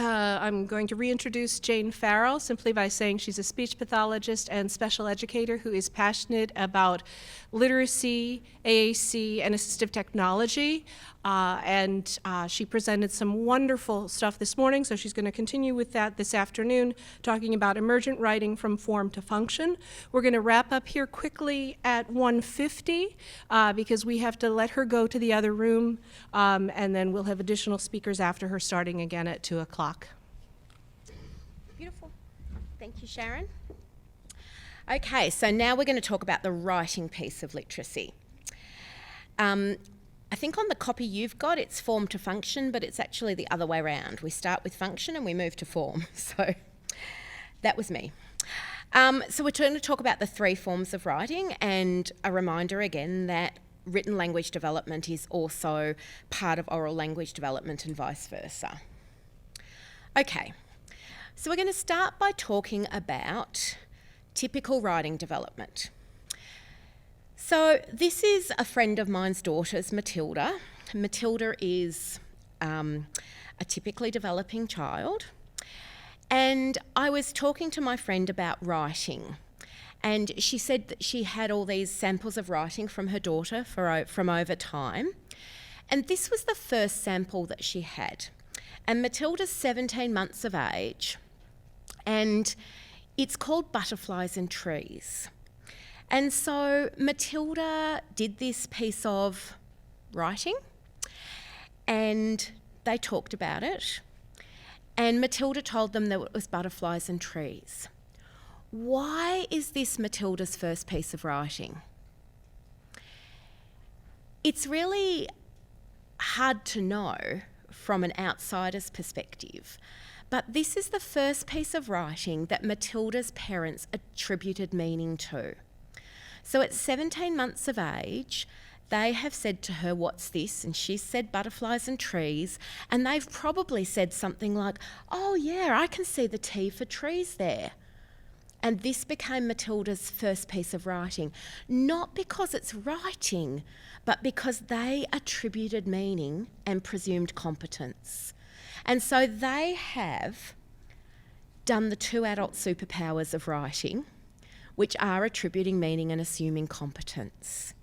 I'm going to reintroduce Jane Farrall simply by saying she's a speech pathologist and special educator who is passionate about literacy, AAC, and assistive technology. And she presented some wonderful stuff this morning, so she's going to continue with that this afternoon, talking about emergent writing from form to function. We're going to wrap up here quickly at 1:50 because we have to let her go to the other room, and then we'll have additional speakers after her starting again at 2 o'clock. Beautiful. Thank you, Sharon. Okay, so now we're going to talk about the writing piece of literacy. I think on the copy you've got, it's form to function, but it's actually the other way around. We start with function and we move to form. So that was me. So we're going to talk about the 3 forms of writing, and a reminder again that written language development is also part of oral language development and vice versa. Okay, so we're going to start by talking about typical writing development. So this is a friend of mine's daughter's, Matilda. Matilda is a typically developing child. And I was talking to my friend about writing. And she said that she had all these samples of writing from her daughter from over time. And this was the first sample that she had. And Matilda's 17 months of age. And it's called Butterflies and Trees. And so Matilda did this piece of writing and they talked about it. And Matilda told them that it was butterflies and trees. Why is this Matilda's first piece of writing? It's really hard to know from an outsider's perspective, but this is the first piece of writing that Matilda's parents attributed meaning to. So at 17 months of age, they have said to her, "What's this?" And she said butterflies and trees, and they've probably said something like, "Oh yeah, I can see the T for trees there." And this became Matilda's first piece of writing, not because it's writing, but because they attributed meaning and presumed competence. And so they have done the 2 adult superpowers of writing, which are attributing meaning and assuming competence.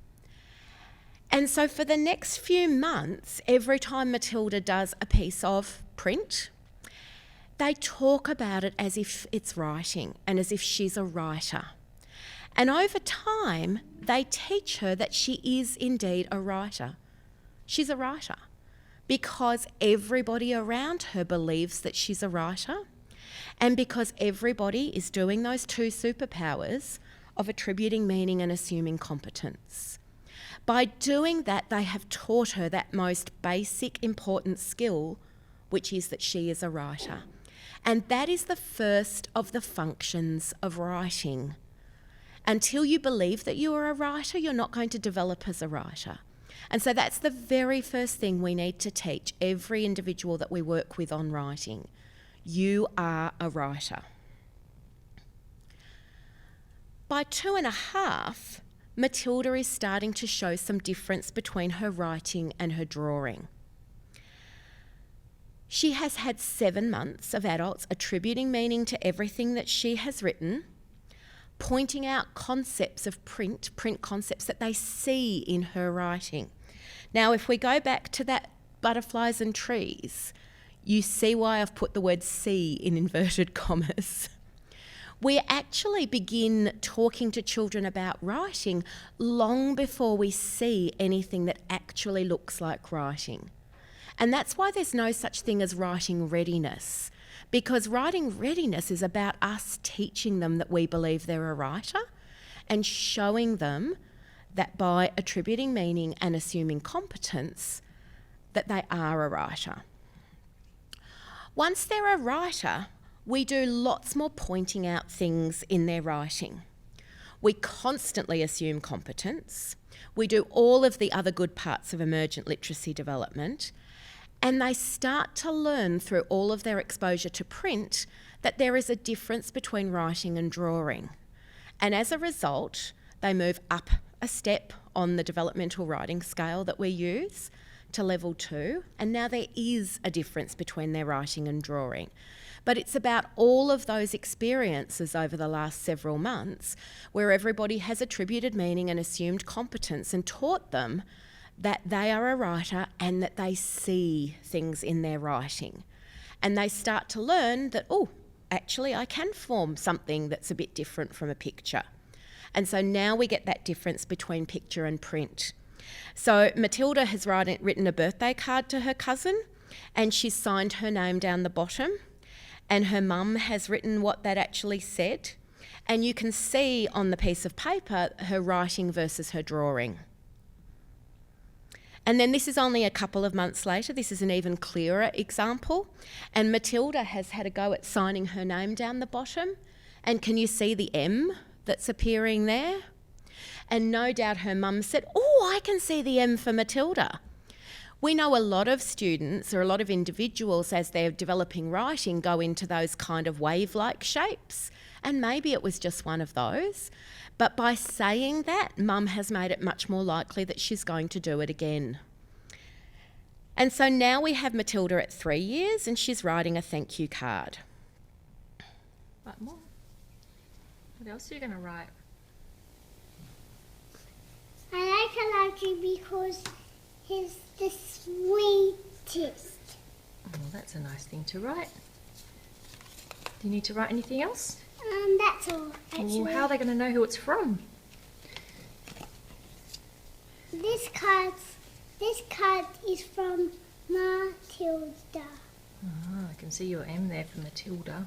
And so for the next few months, every time Matilda does a piece of print, they talk about it as if it's writing and as if she's a writer. And over time, they teach her that she is indeed a writer. She's a writer because everybody around her believes that she's a writer, and because everybody is doing those 2 superpowers of attributing meaning and assuming competence. By doing that, they have taught her that most basic important skill, which is that she is a writer. And that is the first of the functions of writing. Until you believe that you are a writer, you're not going to develop as a writer. And so that's the very first thing we need to teach every individual that we work with on writing. You are a writer. By 2.5, Matilda is starting to show some difference between her writing and her drawing. She has had 7 months of adults attributing meaning to everything that she has written, pointing out concepts of print concepts that they see in her writing. Now, if we go back to that butterflies and trees, you see why I've put the word "see" in inverted commas. We actually begin talking to children about writing long before we see anything that actually looks like writing. And that's why there's no such thing as writing readiness, because writing readiness is about us teaching them that we believe they're a writer and showing them that by attributing meaning and assuming competence, that they are a writer. Once they're a writer, we do lots more pointing out things in their writing. We constantly assume competence. We do all of the other good parts of emergent literacy development, and they start to learn through all of their exposure to print that there is a difference between writing and drawing. And as a result, they move up a step on the developmental writing scale that we use to level 2, and now there is a difference between their writing and drawing. But it's about all of those experiences over the last several months where everybody has attributed meaning and assumed competence and taught them that they are a writer and that they see things in their writing. And they start to learn that, oh, actually I can form something that's a bit different from a picture. And so now we get that difference between picture and print. So Matilda has written a birthday card to her cousin, and she's signed her name down the bottom, and her mum has written what that actually said. And you can see on the piece of paper her writing versus her drawing. And then this is only a couple of months later. This is an even clearer example. And Matilda has had a go at signing her name down the bottom. And can you see the M that's appearing there? And no doubt her mum said, oh, I can see the M for Matilda. We know a lot of students or a lot of individuals as they're developing writing go into those kind of wave-like shapes, and maybe it was just one of those. But by saying that, Mum has made it much more likely that she's going to do it again. And so now we have Matilda at 3 years and she's writing a thank you card. What more? What else are you going to write? I like Elijah because he's the sweetest. Oh, that's a nice thing to write. Do you need to write anything else? That's all, actually. Well, how are they going to know who it's from? This card is from Matilda. Oh, I can see your M there for Matilda.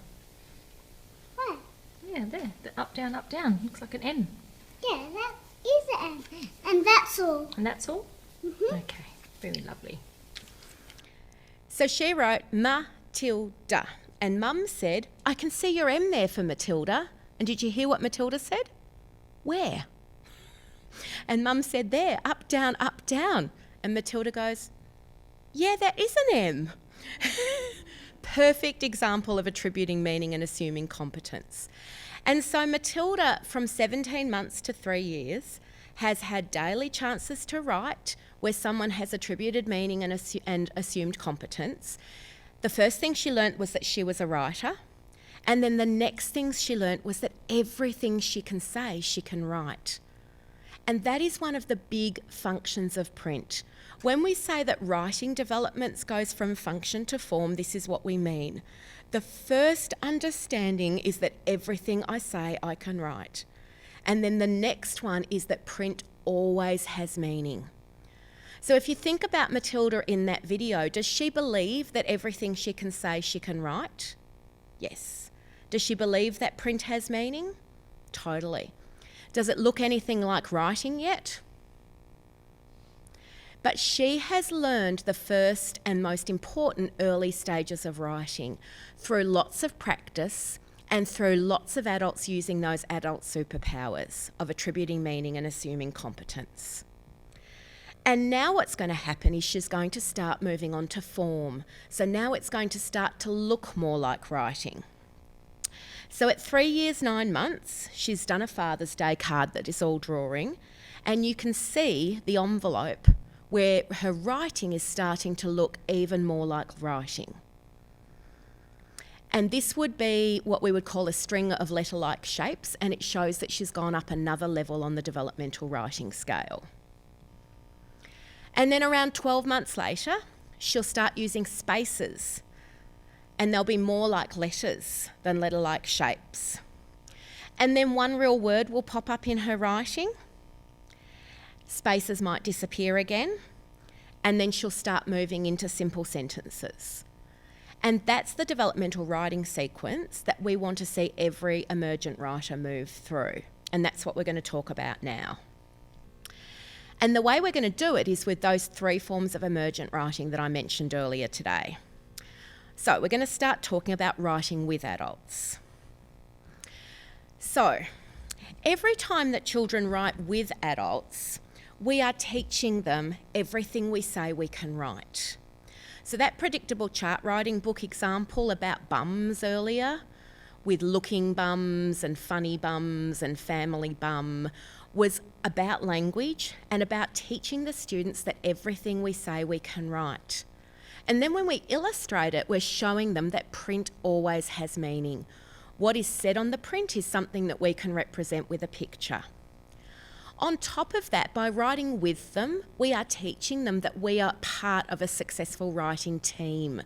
What? Yeah, there. The up, down. Looks like an N. Yeah, that is an N. And that's all. And that's all? Mm-hmm. Okay, very lovely. So she wrote Matilda, and Mum said, I can see your M there for Matilda. And did you hear what Matilda said? Where? And Mum said, there, up, down, up, down. And Matilda goes, yeah, that is an M. Perfect example of attributing meaning and assuming competence. And so Matilda, from 17 months to 3 years, has had daily chances to write where someone has attributed meaning and assumed competence. The first thing she learnt was that she was a writer. And then the next thing she learnt was that everything she can say, she can write. And that is one of the big functions of print. When we say that writing developments goes from function to form, this is what we mean. The first understanding is that everything I say, I can write. And then the next one is that print always has meaning. So if you think about Matilda in that video, does she believe that everything she can say, she can write? Yes. Does she believe that print has meaning? Totally. Does it look anything like writing yet? But she has learned the first and most important early stages of writing through lots of practice and through lots of adults using those adult superpowers of attributing meaning and assuming competence. And now what's going to happen is she's going to start moving on to form. So now it's going to start to look more like writing. So at 3 years, 9 months, she's done a Father's Day card that is all drawing, and you can see the envelope where her writing is starting to look even more like writing. And this would be what we would call a string of letter-like shapes, and it shows that she's gone up another level on the developmental writing scale. And then around 12 months later, she'll start using spaces, and they'll be more like letters than letter-like shapes. And then one real word will pop up in her writing. Spaces might disappear again, and then she'll start moving into simple sentences. And that's the developmental writing sequence that we want to see every emergent writer move through. And that's what we're going to talk about now. And the way we're going to do it is with those 3 forms of emergent writing that I mentioned earlier today. So we're going to start talking about writing with adults. So every time that children write with adults, we are teaching them everything we say we can write. So that predictable chart writing book example about bums earlier, with looking bums and funny bums and family bum, was about language and about teaching the students that everything we say we can write. And then when we illustrate it, we're showing them that print always has meaning. What is said on the print is something that we can represent with a picture. On top of that, by writing with them, we are teaching them that we are part of a successful writing team.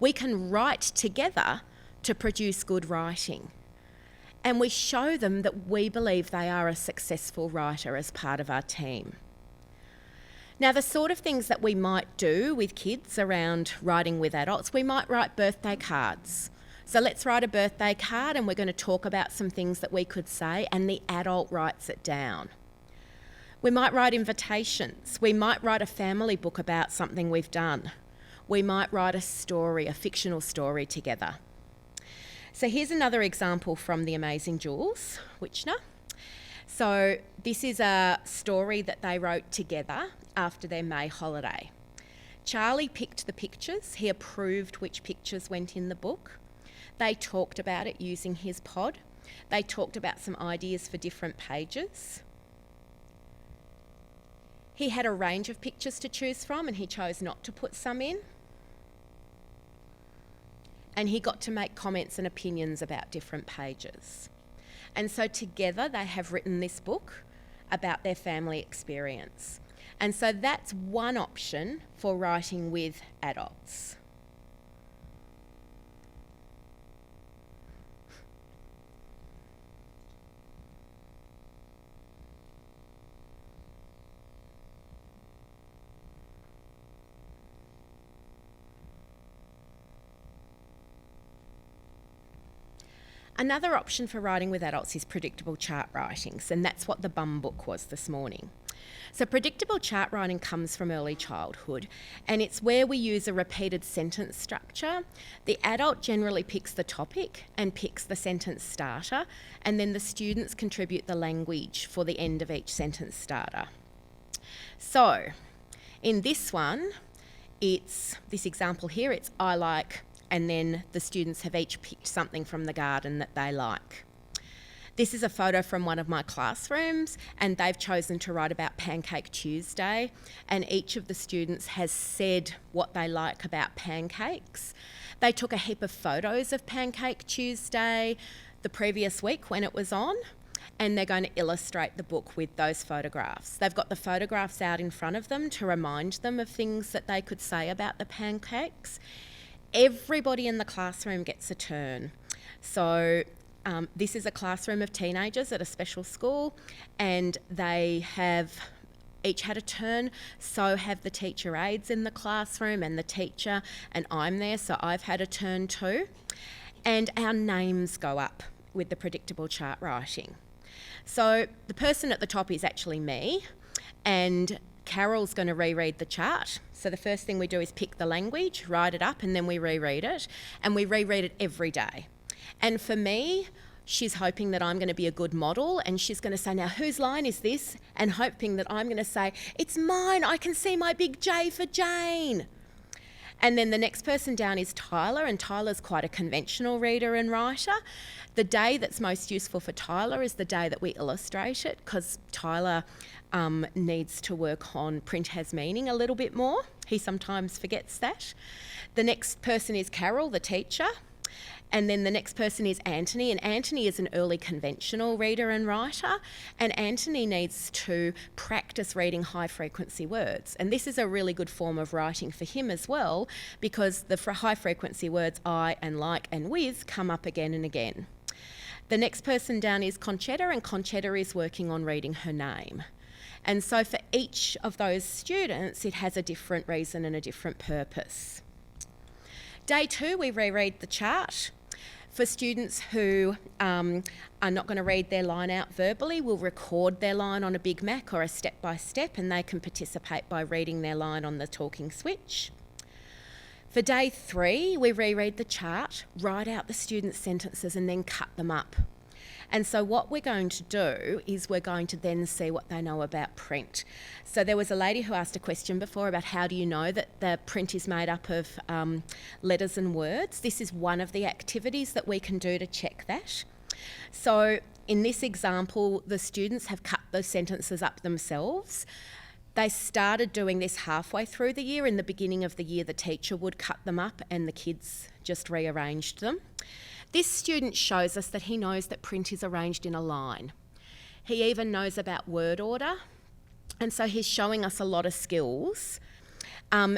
We can write together to produce good writing. And we show them that we believe they are a successful writer as part of our team. Now, the sort of things that we might do with kids around writing with adults, we might write birthday cards. So let's write a birthday card and we're going to talk about some things that we could say, and the adult writes it down. We might write invitations. We might write a family book about something we've done. We might write a story, a fictional story together. So here's another example from The Amazing Jules Witchner. So this is a story that they wrote together after their May holiday. Charlie picked the pictures. He approved which pictures went in the book. They talked about it using his pod. They talked about some ideas for different pages. He had a range of pictures to choose from and he chose not to put some in. And he got to make comments and opinions about different pages. And so together they have written this book about their family experience. And so that's one option for writing with adults. Another option for writing with adults is predictable chart writings, and that's what the bum book was this morning. So predictable chart writing comes from early childhood, and it's where we use a repeated sentence structure. The adult generally picks the topic and picks the sentence starter, and then the students contribute the language for the end of each sentence starter. So in this one, it's this example here, it's I like, and then the students have each picked something from the garden that they like. This is a photo from one of my classrooms, and they've chosen to write about Pancake Tuesday, and each of the students has said what they like about pancakes. They took a heap of photos of Pancake Tuesday the previous week when it was on, and they're going to illustrate the book with those photographs. They've got the photographs out in front of them to remind them of things that they could say about the pancakes. Everybody in the classroom gets a turn. So this is a classroom of teenagers at a special school, and they have each had a turn. So have the teacher aides in the classroom and the teacher, and I'm there, so I've had a turn too. And our names go up with the predictable chart writing. So the person at the top is actually me, and Carol's going to reread the chart. So the first thing we do is pick the language, write it up, and then we reread it. And we reread it every day. And for me, she's hoping that I'm going to be a good model, and she's going to say, now whose line is this? And hoping that I'm going to say, it's mine, I can see my big J for Jane. And then the next person down is Tyler, and Tyler's quite a conventional reader and writer. The day that's most useful for Tyler is the day that we illustrate it, because Tyler needs to work on print has meaning a little bit more. He sometimes forgets that. The next person is Carol, the teacher. And then the next person is Anthony, and Anthony is an early conventional reader and writer, and Anthony needs to practice reading high-frequency words. And this is a really good form of writing for him as well, because the high-frequency words I and like and with come up again and again. The next person down is Conchetta, and Conchetta is working on reading her name. And so for each of those students, it has a different reason and a different purpose. Day 2, we reread the chart. For students who are not going to read their line out verbally, we'll record their line on a Big Mac or a step-by-step, and they can participate by reading their line on the talking switch. For day 3, we reread the chart, write out the students' sentences, and then cut them up. And so what we're going to do is we're going to then see what they know about print. So there was a lady who asked a question before about how do you know that the print is made up of letters and words. This is one of the activities that we can do to check that. So In this example, the students have cut those sentences up themselves. They started doing this halfway through the year. In the beginning of the year, the teacher would cut them up and the kids just rearranged them. This student shows us that he knows that print is arranged in a line. He even knows about word order, and so he's showing us a lot of skills.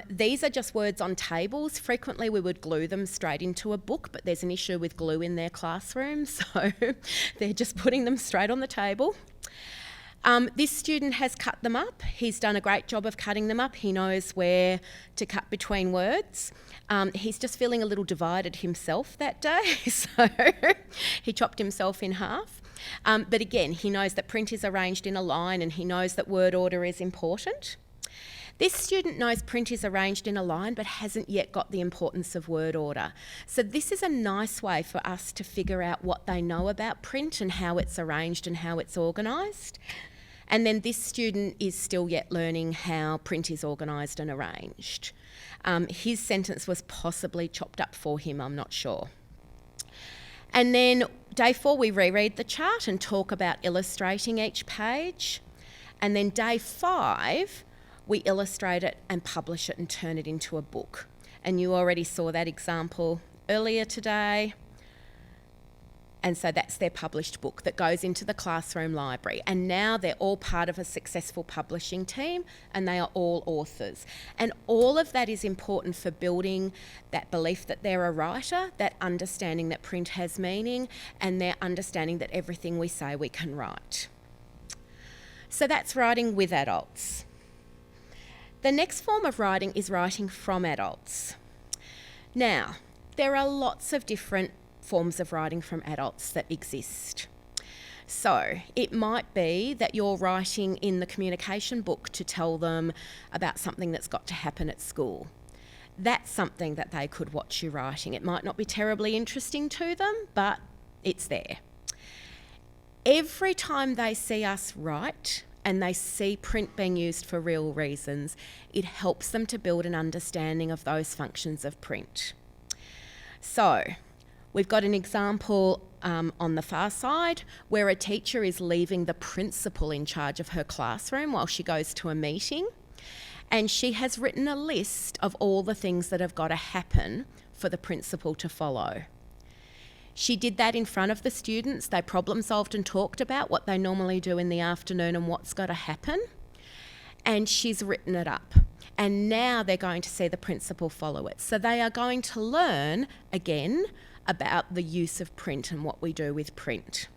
These are just words on tables. Frequently we would glue them straight into a book, but there's an issue with glue in their classroom, so they're just putting them straight on the table. This student has cut them up. He's done a great job of cutting them up. He knows where to cut between words. He's just feeling a little divided himself that day, so he chopped himself in half. But again, he knows that print is arranged in a line and he knows that word order is important. This student knows print is arranged in a line but hasn't yet got the importance of word order. So this is a nice way for us to figure out what they know about print and how it's arranged and how it's organised. And then this student is still yet learning how print is organised and arranged. His sentence was possibly chopped up for him, I'm not sure. And then day 4, we reread the chart and talk about illustrating each page. And then day 5, we illustrate it and publish it and turn it into a book. And you already saw that example earlier today. And so that's their published book that goes into the classroom library. And now they're all part of a successful publishing team and they are all authors. And all of that is important for building that belief that they're a writer, that understanding that print has meaning, and their understanding that everything we say we can write. So that's writing with adults. The next form of writing is writing from adults. Now, there are lots of different forms of writing from adults that exist. So it might be that you're writing in the communication book to tell them about something that's got to happen at school. That's something that they could watch you writing. It might not be terribly interesting to them, but it's there. Every time they see us write, and they see print being used for real reasons, it helps them to build an understanding of those functions of print. So, we've got an example on the far side where a teacher is leaving the principal in charge of her classroom while she goes to a meeting, and she has written a list of all the things that have got to happen for the principal to follow. She did that in front of the students. They problem solved and talked about what they normally do in the afternoon and what's got to happen. And she's written it up. And now they're going to see the principal follow it. So they are going to learn, again, about the use of print and what we do with print.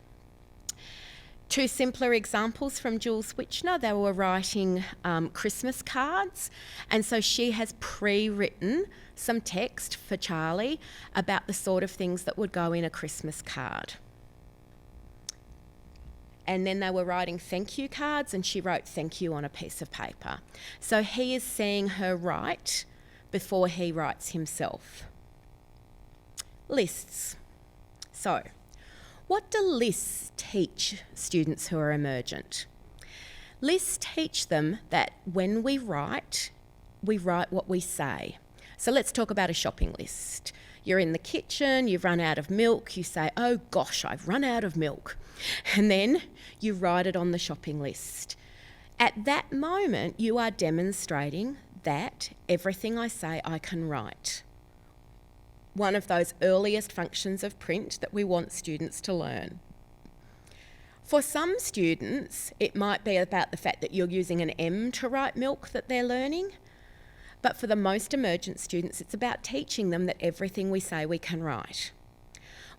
2 simpler examples from Jules Witchner. They were writing Christmas cards, and so she has pre-written some text for Charlie about the sort of things that would go in a Christmas card. And then they were writing thank you cards, and she wrote thank you on a piece of paper. So he is seeing her write before he writes himself. Lists. So, what do lists teach students who are emergent? Lists teach them that when we write what we say. So let's talk about a shopping list. You're in the kitchen, you've run out of milk, you say, oh gosh, I've run out of milk. And then you write it on the shopping list. At that moment, you are demonstrating that everything I say I can write. One of those earliest functions of print that we want students to learn. For some students, it might be about the fact that you're using an M to write milk that they're learning. But for the most emergent students, it's about teaching them that everything we say we can write.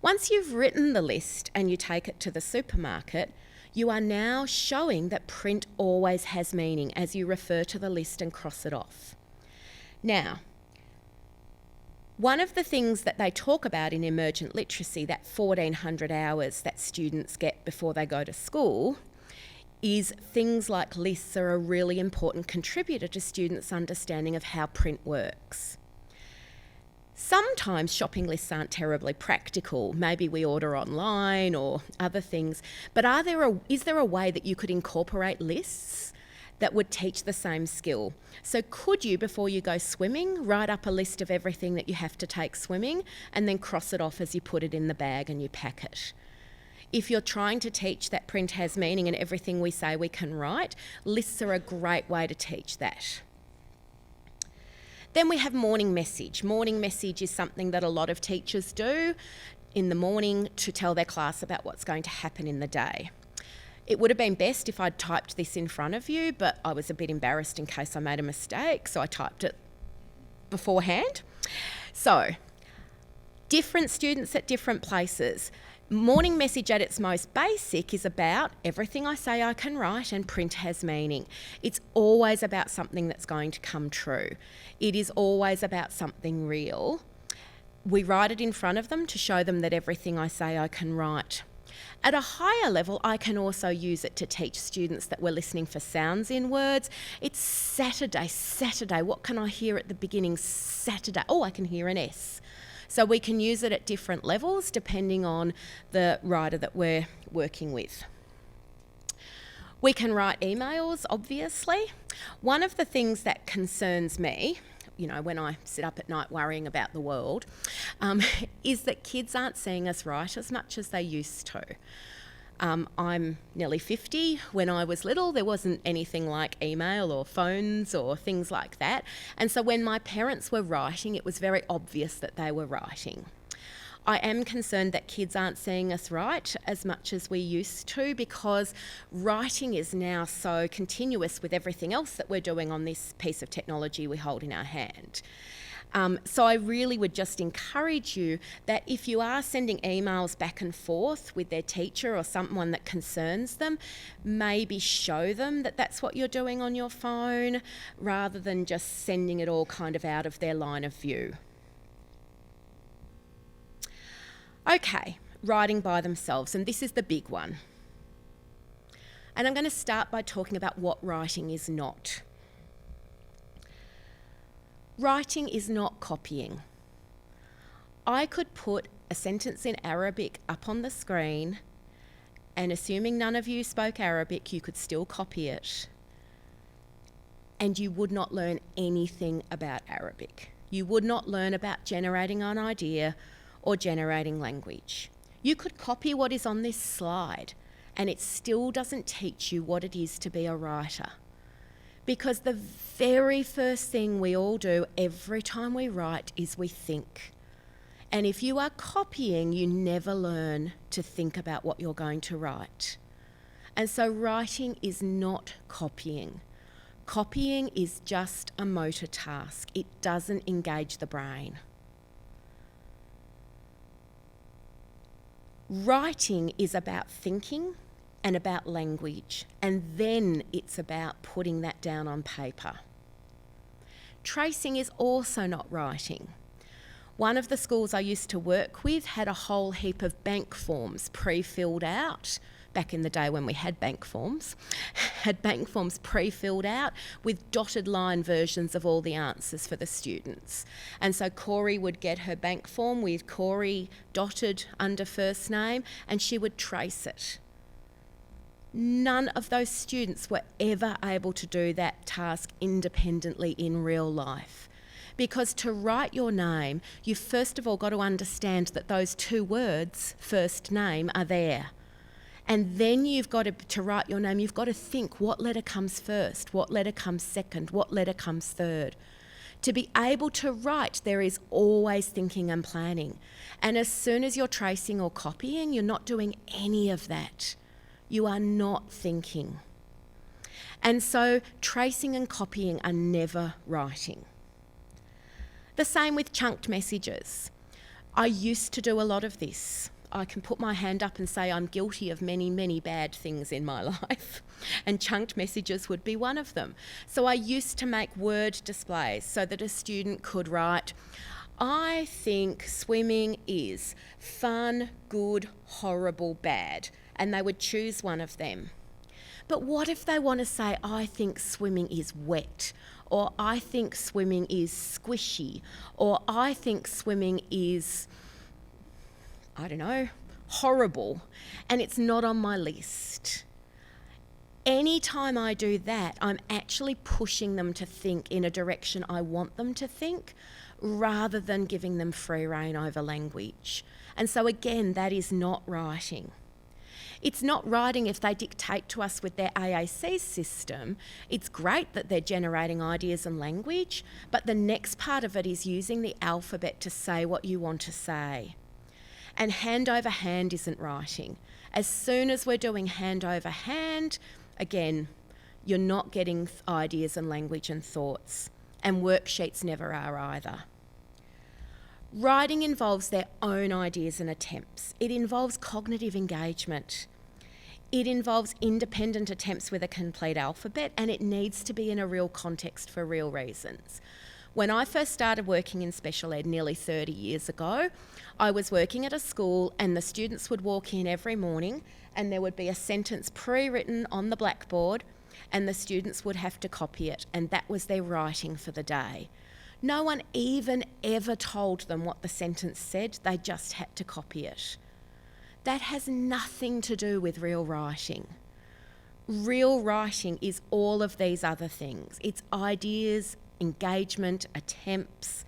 Once you've written the list and you take it to the supermarket, you are now showing that print always has meaning as you refer to the list and cross it off. Now, one of the things that they talk about in emergent literacy, that 1,400 hours that students get before they go to school, is things like lists are a really important contributor to students' understanding of how print works. Sometimes shopping lists aren't terribly practical. Maybe we order online or other things, but is there a way that you could incorporate lists that would teach the same skill? So could you, before you go swimming, write up a list of everything that you have to take swimming and then cross it off as you put it in the bag and you pack it? If you're trying to teach that print has meaning and everything we say we can write, lists are a great way to teach that. Then we have morning message. Morning message is something that a lot of teachers do in the morning to tell their class about what's going to happen in the day. It would have been best if I'd typed this in front of you, but I was a bit embarrassed in case I made a mistake, so I typed it beforehand. So, different students at different places. Morning message at its most basic is about everything I say I can write and print has meaning. It's always about something that's going to come true. It is always about something real. We write it in front of them to show them that everything I say I can write. At a higher level, I can also use it to teach students that we're listening for sounds in words. It's Saturday. What can I hear at the beginning? Saturday. Oh, I can hear an S. So we can use it at different levels depending on the writer that we're working with. We can write emails, obviously. One of the things that concerns me, when I sit up at night worrying about the world, is that kids aren't seeing us write as much as they used to. I'm nearly 50. When I was little, there wasn't anything like email or phones or things like that. And so when my parents were writing, it was very obvious that they were writing. I am concerned that kids aren't seeing us write as much as we used to, because writing is now so continuous with everything else that we're doing on this piece of technology we hold in our hand. So I really would just encourage you that if you are sending emails back and forth with their teacher or someone that concerns them, maybe show them that that's what you're doing on your phone, rather than just sending it all kind of out of their line of view. Okay, writing by themselves, and this is the big one. And I'm going to start by talking about what writing is not. Writing is not copying. I could put a sentence in Arabic up on the screen, and assuming none of you spoke Arabic, you could still copy it, and you would not learn anything about Arabic. You would not learn about generating an idea or generating language. You could copy what is on this slide, and it still doesn't teach you what it is to be a writer. Because the very first thing we all do every time we write is we think. And if you are copying, you never learn to think about what you're going to write. And so writing is not copying. Copying is just a motor task. It doesn't engage the brain. Writing is about thinking and about language, and then it's about putting that down on paper. Tracing is also not writing. One of the schools I used to work with had a whole heap of bank forms pre-filled out, back in the day when we had bank forms, pre-filled out with dotted line versions of all the answers for the students. And so Corey would get her bank form with Corey dotted under first name, and she would trace it. None of those students were ever able to do that task independently in real life. Because to write your name, you've first of all got to understand that those two words, first name, are there. And then you've got to write your name, you've got to think what letter comes first, what letter comes second, what letter comes third. To be able to write, there is always thinking and planning. And as soon as you're tracing or copying, you're not doing any of that. You are not thinking. And so tracing and copying are never writing. The same with chunked messages. I used to do a lot of this. I can put my hand up and say I'm guilty of many, many bad things in my life, and chunked messages would be one of them. So I used to make word displays so that a student could write, I think swimming is fun, good, horrible, bad, and they would choose one of them. But what if they want to say, I think swimming is wet, or I think swimming is squishy, or I think swimming is, I don't know, horrible, and it's not on my list. Anytime I do that, I'm actually pushing them to think in a direction I want them to think, rather than giving them free rein over language. And so again, that is not writing. It's not writing if they dictate to us with their AAC system. It's great that they're generating ideas and language, but the next part of it is using the alphabet to say what you want to say. And hand over hand isn't writing. As soon as we're doing hand over hand, again, you're not getting ideas and language and thoughts. And worksheets never are either. Writing involves their own ideas and attempts. It involves cognitive engagement. It involves independent attempts with a complete alphabet, and it needs to be in a real context for real reasons. When I first started working in special ed nearly 30 years ago, I was working at a school and the students would walk in every morning and there would be a sentence pre-written on the blackboard and the students would have to copy it, and that was their writing for the day. No one even ever told them what the sentence said, they just had to copy it. That has nothing to do with real writing. Real writing is all of these other things. It's ideas, engagement, attempts,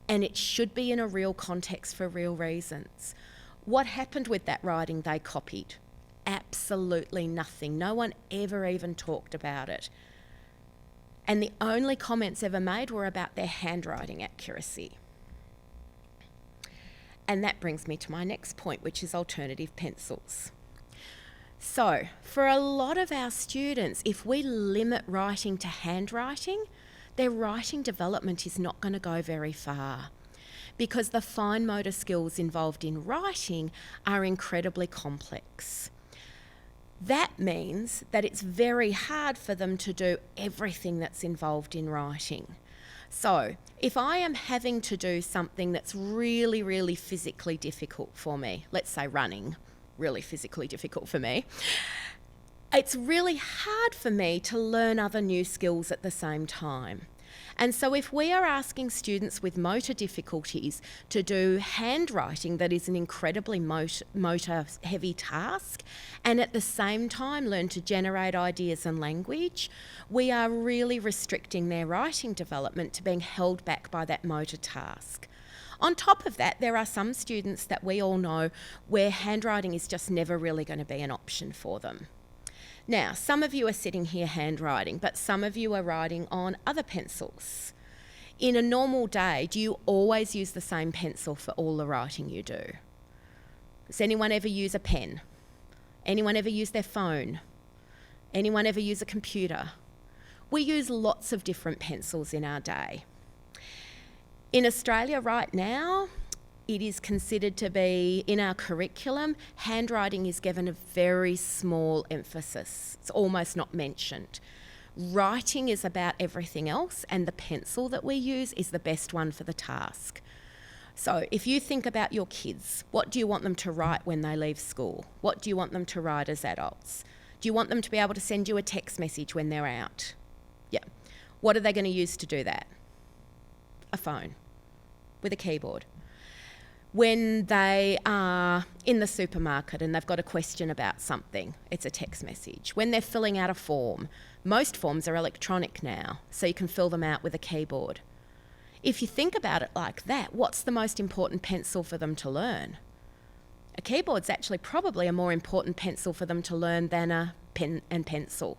and it should be in a real context for real reasons. What happened with that writing they copied? Absolutely nothing. No one ever even talked about it. And the only comments ever made were about their handwriting accuracy. And that brings me to my next point, which is alternative pencils. So, for a lot of our students, if we limit writing to handwriting, their writing development is not going to go very far because the fine motor skills involved in writing are incredibly complex. That means that it's very hard for them to do everything that's involved in writing. So, if I am having to do something that's really, really physically difficult for me, let's say running, really physically difficult for me, it's really hard for me to learn other new skills at the same time. And so if we are asking students with motor difficulties to do handwriting that is an incredibly motor-heavy task, and at the same time learn to generate ideas and language, we are really restricting their writing development to being held back by that motor task. On top of that, there are some students that we all know where handwriting is just never really going to be an option for them. Now, some of you are sitting here handwriting, but some of you are writing on other pencils. In a normal day, do you always use the same pencil for all the writing you do? Does anyone ever use a pen? Anyone ever use their phone? Anyone ever use a computer? We use lots of different pencils in our day. In Australia right now, it is considered to be, in our curriculum, handwriting is given a very small emphasis. It's almost not mentioned. Writing is about everything else, and the pencil that we use is the best one for the task. So if you think about your kids, what do you want them to write when they leave school? What do you want them to write as adults? Do you want them to be able to send you a text message when they're out? Yeah. What are they going to use to do that? A phone with a keyboard. When they are in the supermarket and they've got a question about something, it's a text message. When they're filling out a form, most forms are electronic now, so you can fill them out with a keyboard. If you think about it like that, what's the most important pencil for them to learn? A keyboard's actually probably a more important pencil for them to learn than a pen and pencil.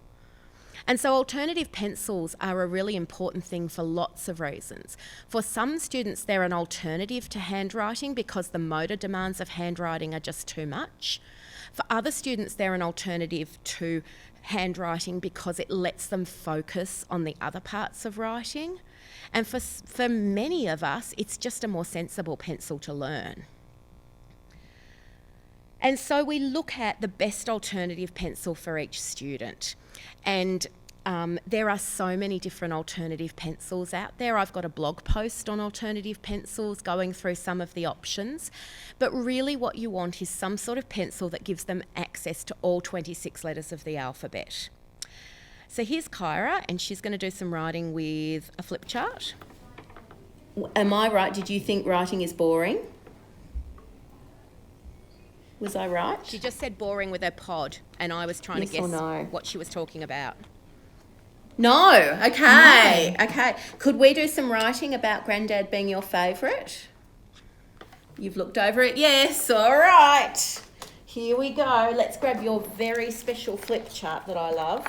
And so alternative pencils are a really important thing for lots of reasons. For some students, they're an alternative to handwriting because the motor demands of handwriting are just too much. For other students, they're an alternative to handwriting because it lets them focus on the other parts of writing. And for many of us, it's just a more sensible pencil to learn. And so we look at the best alternative pencil for each student. And there are so many different alternative pencils out there. I've got a blog post on alternative pencils going through some of the options. But really what you want is some sort of pencil that gives them access to all 26 letters of the alphabet. So here's Kyra, and she's going to do some writing with a flip chart. Am I right? Did you think writing is boring? Was I right? She just said boring with her pod, and I was trying to guess what she was talking about. No, okay, okay. Could we do some writing about Grandad being your favourite? You've looked over it, yes, all right. Here we go. Let's grab your very special flip chart that I love.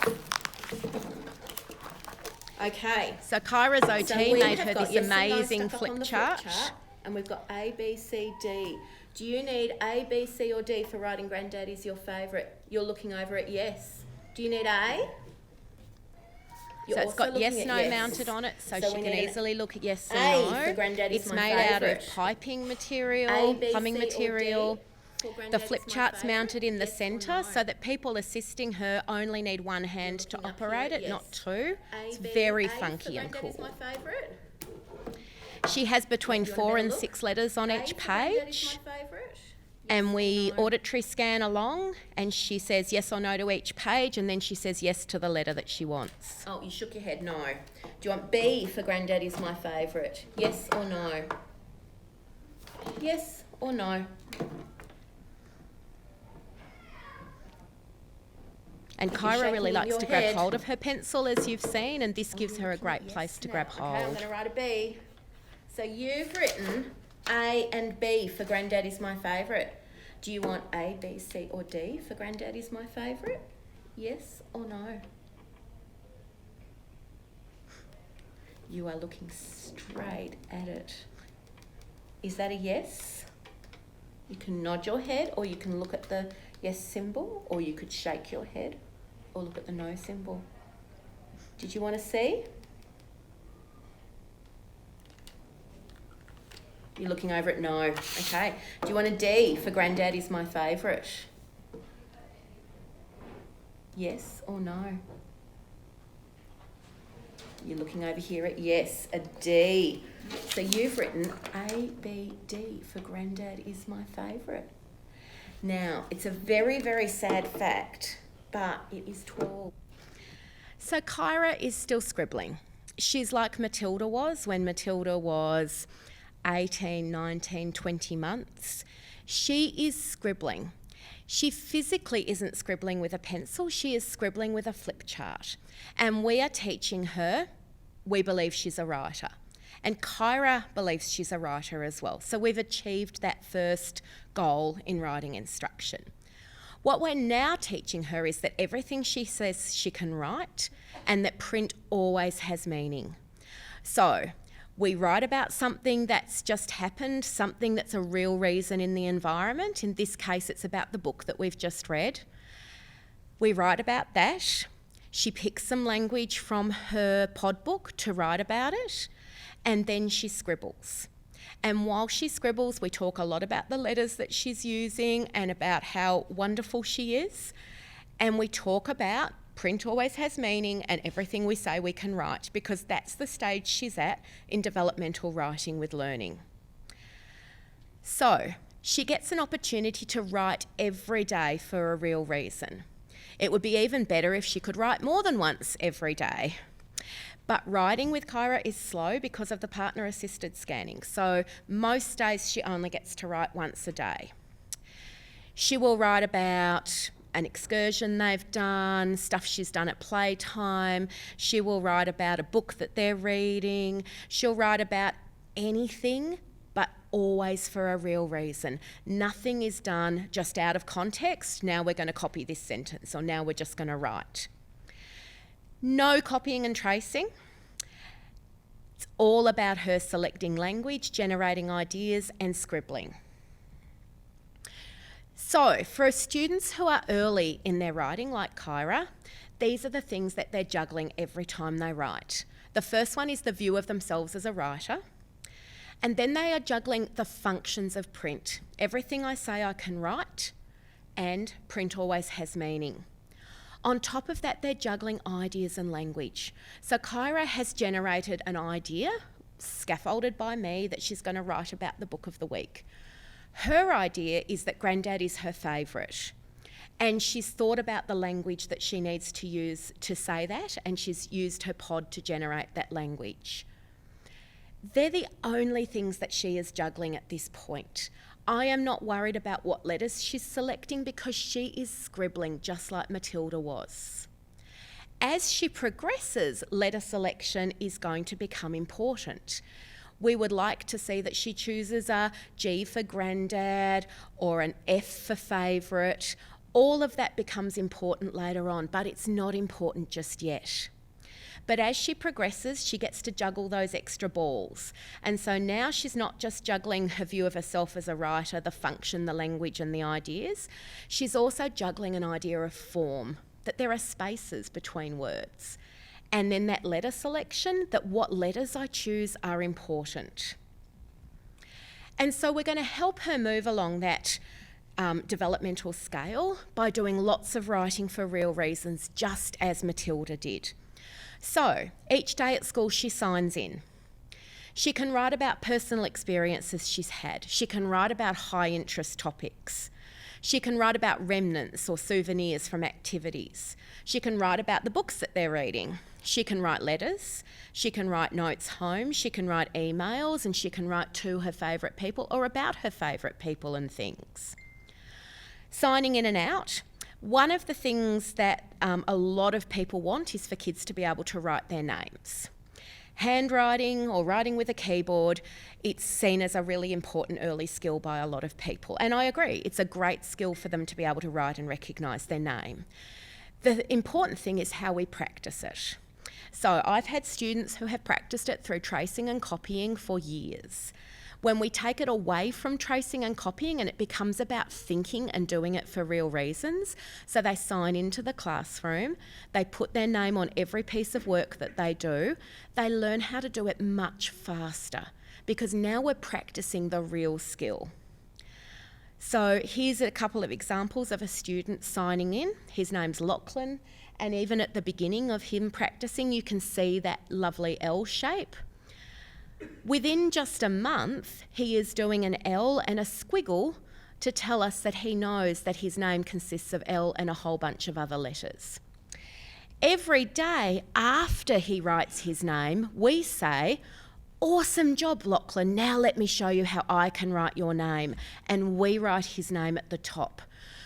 Okay. So Kyra's OT made her this amazing flip chart. And we've got A, B, C, D. Do you need A, B, C or D for writing Granddaddy's your favourite? You're looking over at yes. Do you need A? So it's got yes, no mounted on it, so she can easily look at yes or no. For Granddaddy's it's made out of piping material, plumbing material. The flip chart's mounted in the centre so that people assisting her only need one hand to operate it, not two. It's very funky and cool. She has between 4 and 6 letters on each page. And we auditory scan along and she says yes or no to each page and then she says yes to the letter that she wants. Oh, you shook your head, no. Do you want B for Granddaddy's my favourite? Yes or no? Yes or no? And Kyra really likes to grab hold of her pencil, as you've seen, and this gives her a great place to grab hold. Okay, I'm going to write a B. So you've written A and B for Granddaddy's my favourite. Do you want A, B, C or D for Granddaddy's my favourite? Yes or no? You are looking straight at it. Is that a yes? You can nod your head or you can look at the yes symbol or you could shake your head or look at the no symbol. Did you want to see? You're looking over at no. Okay. Do you want a D for Granddaddy's my favourite? Yes or no? You're looking over here at yes, a D. So you've written A, B, D for Granddad is my favourite. Now, it's a very, very sad fact, but it is 12. So Kyra is still scribbling. She's like Matilda was when Matilda was 18, 19, 20 months. She is scribbling. She physically isn't scribbling with a pencil, she is scribbling with a flip chart. And we are teaching her, we believe she's a writer. And Kyra believes she's a writer as well. So we've achieved that first goal in writing instruction. What we're now teaching her is that everything she says she can write and that print always has meaning. So we write about something that's just happened, something that's a real reason in the environment. In this case, it's about the book that we've just read. We write about that. She picks some language from her pod book to write about it, and then she scribbles. And while she scribbles, we talk a lot about the letters that she's using and about how wonderful she is. And we talk about print always has meaning and everything we say we can write, because that's the stage she's at in developmental writing with learning. So she gets an opportunity to write every day for a real reason. It would be even better if she could write more than once every day. But writing with Kyra is slow because of the partner-assisted scanning. So most days she only gets to write once a day. She will write about an excursion they've done, stuff she's done at playtime. She will write about a book that they're reading. She'll write about anything, but always for a real reason. Nothing is done just out of context. Now we're going to copy this sentence, or now we're just going to write. No copying and tracing. It's all about her selecting language, generating ideas and scribbling. So for students who are early in their writing, like Kyra, these are the things that they're juggling every time they write. The first one is the view of themselves as a writer. And then they are juggling the functions of print. Everything I say I can write, and print always has meaning. On top of that, they're juggling ideas and language. So Kyra has generated an idea, scaffolded by me, that she's going to write about the book of the week. Her idea is that Grandad is her favourite, and she's thought about the language that she needs to use to say that, and she's used her pod to generate that language. They're the only things that she is juggling at this point. I am not worried about what letters she's selecting because she is scribbling just like Matilda was. As she progresses, letter selection is going to become important. We would like to see that she chooses a G for granddad or an F for favourite. All of that becomes important later on, but it's not important just yet. But as she progresses, she gets to juggle those extra balls. And so now she's not just juggling her view of herself as a writer, the function, the language and the ideas. She's also juggling an idea of form, that there are spaces between words. And then that letter selection, that what letters I choose are important. And so we're going to help her move along that developmental scale by doing lots of writing for real reasons, just as Matilda did. So each day at school she signs in. She can write about personal experiences she's had. She can write about high interest topics. She can write about remnants or souvenirs from activities. She can write about the books that they're reading. She can write letters. She can write notes home. She can write emails, and she can write to her favourite people or about her favourite people and things. Signing in and out. One of the things that a lot of people want is for kids to be able to write their names. Handwriting or writing with a keyboard, it's seen as a really important early skill by a lot of people. And I agree, it's a great skill for them to be able to write and recognise their name. The important thing is how we practice it. So I've had students who have practiced it through tracing and copying for years. When we take it away from tracing and copying and it becomes about thinking and doing it for real reasons, so they sign into the classroom, they put their name on every piece of work that they do, they learn how to do it much faster because now we're practicing the real skill. So here's a couple of examples of a student signing in. His name's Lachlan, and even at the beginning of him practicing, you can see that lovely L shape. Within just a month, he is doing an L and a squiggle to tell us that he knows that his name consists of L and a whole bunch of other letters. Every day after he writes his name, we say, "Awesome job, Lachlan. Now let me show you how I can write your name." And we write his name at the top.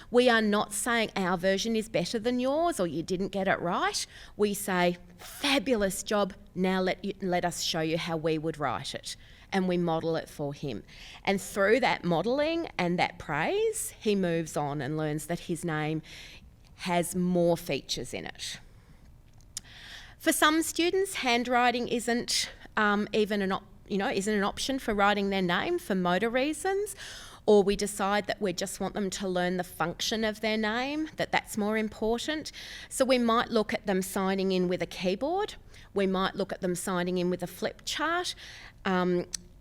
We are not saying our version is better than yours or you didn't get it right. We say, "Fabulous job. Now let us show you how we would write it." And we model it for him. And through that modelling and that praise, he moves on and learns that his name has more features in it. For some students, handwriting isn't even an option for writing their name for motor reasons, or we decide that we just want them to learn the function of their name, that's more important. So we might look at them signing in with a keyboard. We might look at them signing in with a Flipchart.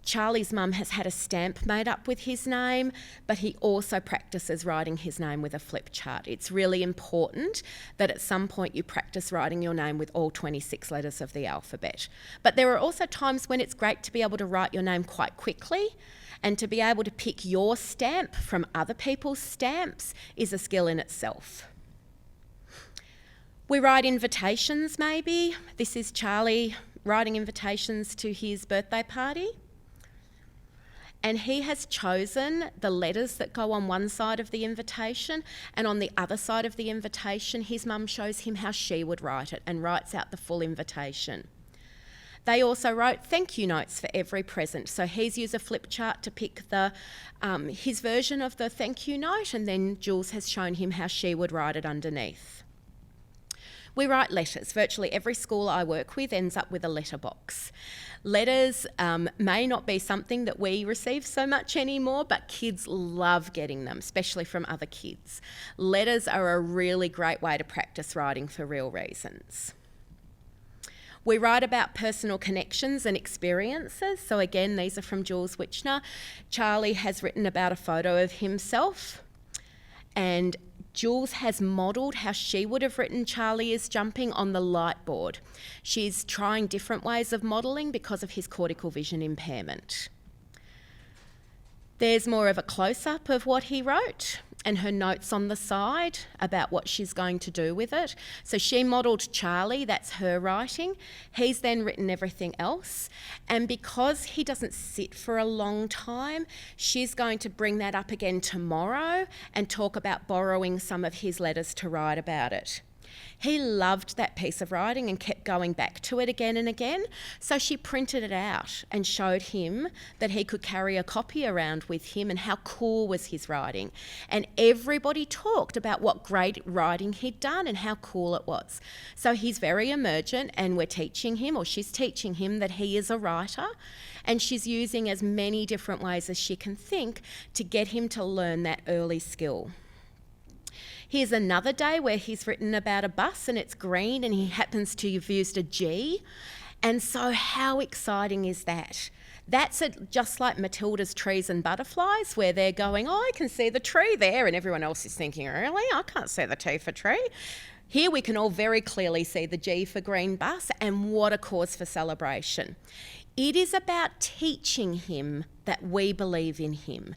Charlie's mum has had a stamp made up with his name, but he also practices writing his name with a Flipchart. It's really important that at some point you practice writing your name with all 26 letters of the alphabet. But there are also times when it's great to be able to write your name quite quickly, and to be able to pick your stamp from other people's stamps is a skill in itself. We write invitations maybe. This is Charlie writing invitations to his birthday party. And he has chosen the letters that go on one side of the invitation, and on the other side of the invitation, his mum shows him how she would write it and writes out the full invitation. They also wrote thank you notes for every present. So he's used a Flipchart to pick his version of the thank you note, and then Jules has shown him how she would write it underneath. We write letters. Virtually every school I work with ends up with a letterbox. Letters may not be something that we receive so much anymore, but kids love getting them, especially from other kids. Letters are a really great way to practice writing for real reasons. We write about personal connections and experiences. So again, these are from Jules Wichner. Charlie has written about a photo of himself, and Jules has modelled how she would have written Charlie is jumping on the light board. She's trying different ways of modelling because of his cortical vision impairment. There's more of a close-up of what he wrote and her notes on the side about what she's going to do with it. So she modelled Charlie, that's her writing. He's then written everything else. And because he doesn't sit for a long time, she's going to bring that up again tomorrow and talk about borrowing some of his letters to write about it. He loved that piece of writing and kept going back to it again and again. So she printed it out and showed him that he could carry a copy around with him and how cool was his writing. And everybody talked about what great writing he'd done and how cool it was. So he's very emergent, and we're teaching him, or she's teaching him, that he is a writer. And she's using as many different ways as she can think to get him to learn that early skill. Here's another day where he's written about a bus and it's green and he happens to have used a G. And so how exciting is that? That's just like Matilda's trees and butterflies, where they're going, oh, I can see the tree there, and everyone else is thinking, really? I can't see the T for tree. Here we can all very clearly see the G for green bus, and what a cause for celebration. It is about teaching him that we believe in him,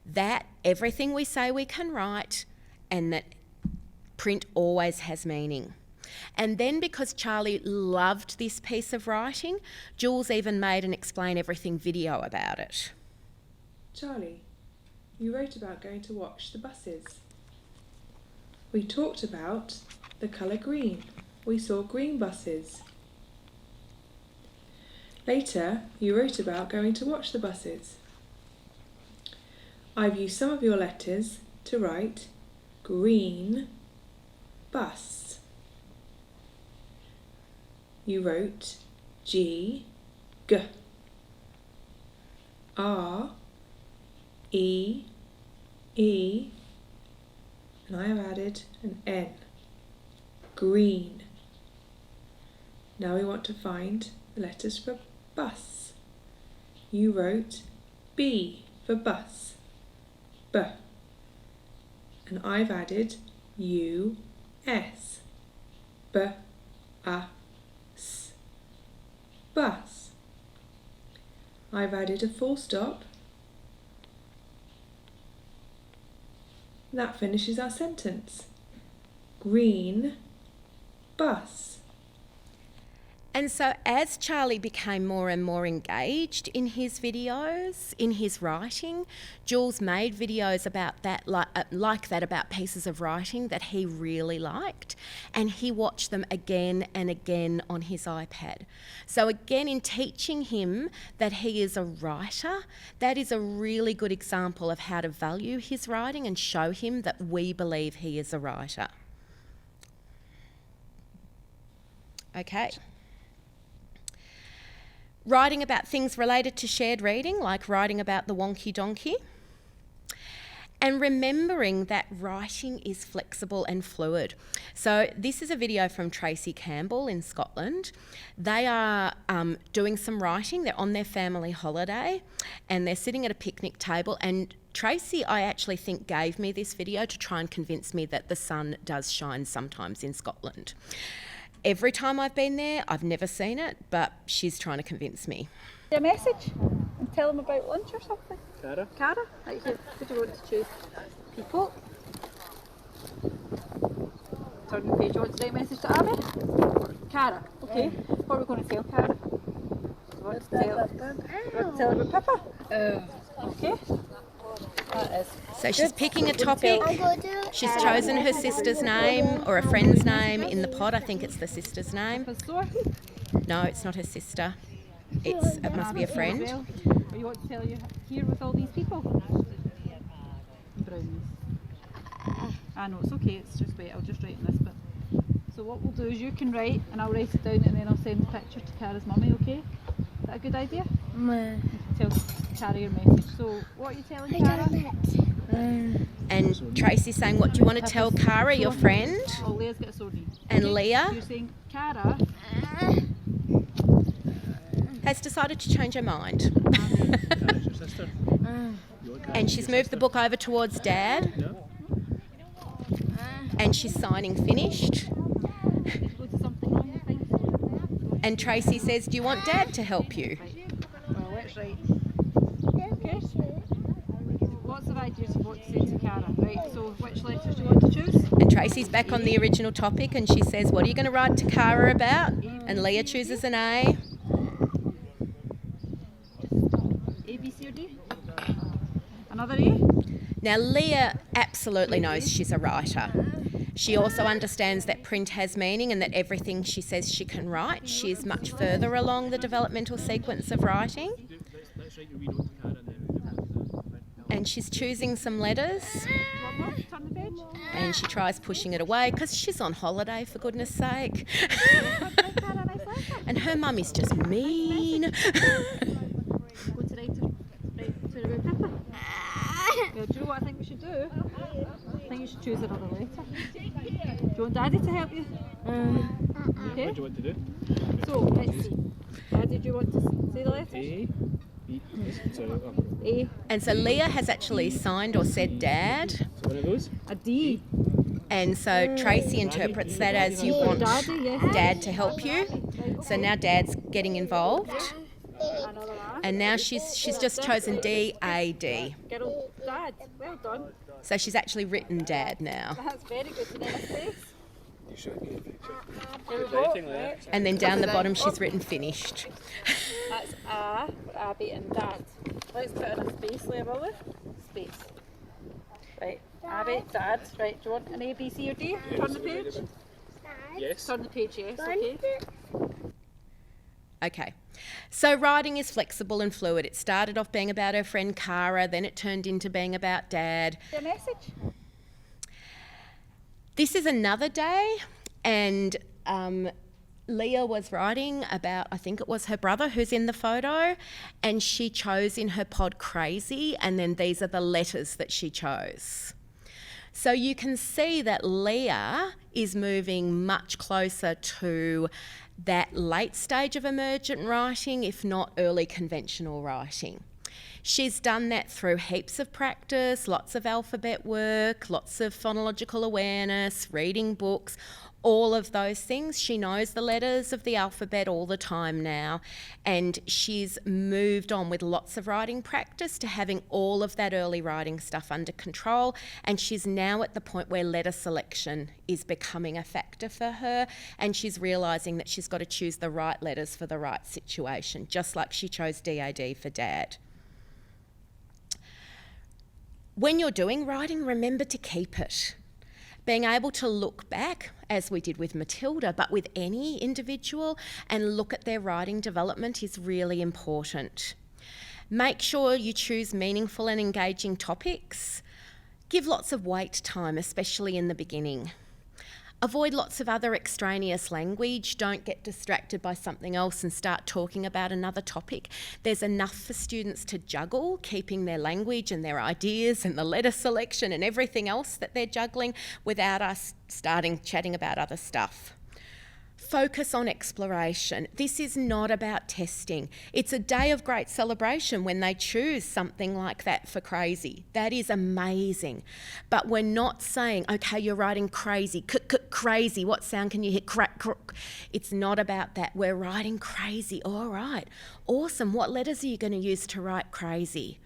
that everything we say we can write, and that print always has meaning. And then, because Charlie loved this piece of writing, Jules even made an Explain Everything video about it. Charlie, you wrote about going to watch the buses. We talked about the colour green. We saw green buses. Later, you wrote about going to watch the buses. I've used some of your letters to write green bus. You wrote G, G, R, E, E, and I have added an N, green. Now we want to find the letters for bus. You wrote B for bus, B, and I've added U, S, B, A, S, bus. I've added a full stop. That finishes our sentence. Green bus. And so as Charlie became more and more engaged in his videos, in his writing, Jules made videos about that, like that, about pieces of writing that he really liked, and he watched them again and again on his iPad. So again, in teaching him that he is a writer, that is a really good example of how to value his writing and show him that we believe he is a writer. Okay. Writing about things related to shared reading, like writing about the wonky donkey. And remembering that writing is flexible and fluid. So this is a video from Tracy Campbell in Scotland. They are doing some writing. They're on their family holiday and they're sitting at a picnic table, and Tracy, I actually think, gave me this video to try and convince me that the sun does shine sometimes in Scotland. Every time I've been there, I've never seen it, but she's trying to convince me. A message and tell them about lunch or something. Cara? Cara? Right here. What do you want to choose? People. Turn the page. You want to write a message to Abby? Cara. Okay. What are we going to tell Cara? You want to tell her about Pippa? Okay. So she's picking a topic. She's chosen her sister's name or a friend's name in the pod. I think it's the sister's name. No, it's not her sister. It must be a friend. What you want to tell you here with all these people? Brownies. I know, it's okay, it's just wait, I'll just write in this bit. So what we'll do is you can write and I'll write it down and then I'll send the picture to Cara's mummy, okay? Is that a good idea? Tell Cara your message. So what are you telling Cara? And Tracy's saying, what do you want to tell Cara, your friend? Oh, Leah's got a sore knee. And Okay? Leah You're saying Cara has decided to change her mind. And she's moved the book over towards Dad. And she's signing finished. go to something on your thing. And Tracy says, do you want Dad to help you? Well, let's write. Okay. Lots of ideas of what to say to Cara. Right, so which letters do you want to choose? And Tracy's back on the original topic and she says, what are you going to write to Cara about? And Leah chooses an A. A, B, C or D? Another A? Now Leah absolutely knows she's a writer. She also understands that print has meaning and that everything she says she can write. She is much further along the developmental sequence of writing. And she's choosing some letters. Turn the page. And she tries pushing it away because she's on holiday, for goodness sake. And her mum is just mean. Go to write to the paper. Well, do you know what I think we should do? I think you should choose another letter. Do you want Daddy to help you? Okay. What do you want to do? So, let's see. Daddy, do you want to say the letters? A, B, so, A. And so Leah has actually signed or said Dad. so one of those. A D. And so Tracy interprets that as you want Daddy, yes. Dad to help you. So now Dad's getting involved. Another R. And now she's just chosen D-A-D. Girl, Dad. Well done. So she's actually written Dad now. That's very good. And then a space. You showed me a picture. There we go. Writing there. Right. And then down the bottom she's written finished. That's A for Abby and Dad. Let's put in a space there, will we? Space. Right. Abby, Dad. Right. Do you want an A, B, C, or D? Turn the page. Yes. Turn the page, yes. Okay. Okay. So writing is flexible and fluid. It started off being about her friend Cara, then it turned into being about Dad. Your message. This is another day, and Leah was writing about, I think it was her brother who's in the photo, and she chose in her pod crazy, and then these are the letters that she chose. So you can see that Leah is moving much closer to that late stage of emergent writing, if not early conventional writing. She's done that through heaps of practice, lots of alphabet work, lots of phonological awareness, reading books, all of those things. She knows the letters of the alphabet all the time now, and she's moved on with lots of writing practice to having all of that early writing stuff under control, and she's now at the point where letter selection is becoming a factor for her, and she's realising that she's got to choose the right letters for the right situation, just like she chose DAD for Dad. When you're doing writing, remember to keep it. Being able to look back, as we did with Matilda, but with any individual, and look at their writing development is really important. Make sure you choose meaningful and engaging topics. Give lots of wait time, especially in the beginning. Avoid lots of other extraneous language. Don't get distracted by something else and start talking about another topic. There's enough for students to juggle, keeping their language and their ideas and the letter selection and everything else that they're juggling without us starting chatting about other stuff. Focus on exploration. This is not about testing. It's a day of great celebration when they choose something like that for crazy. That is amazing. But we're not saying, okay, you're writing crazy, crazy. What sound can you hear? Crack. It's not about that. We're writing crazy. All right, awesome. What letters are you going to use to write crazy?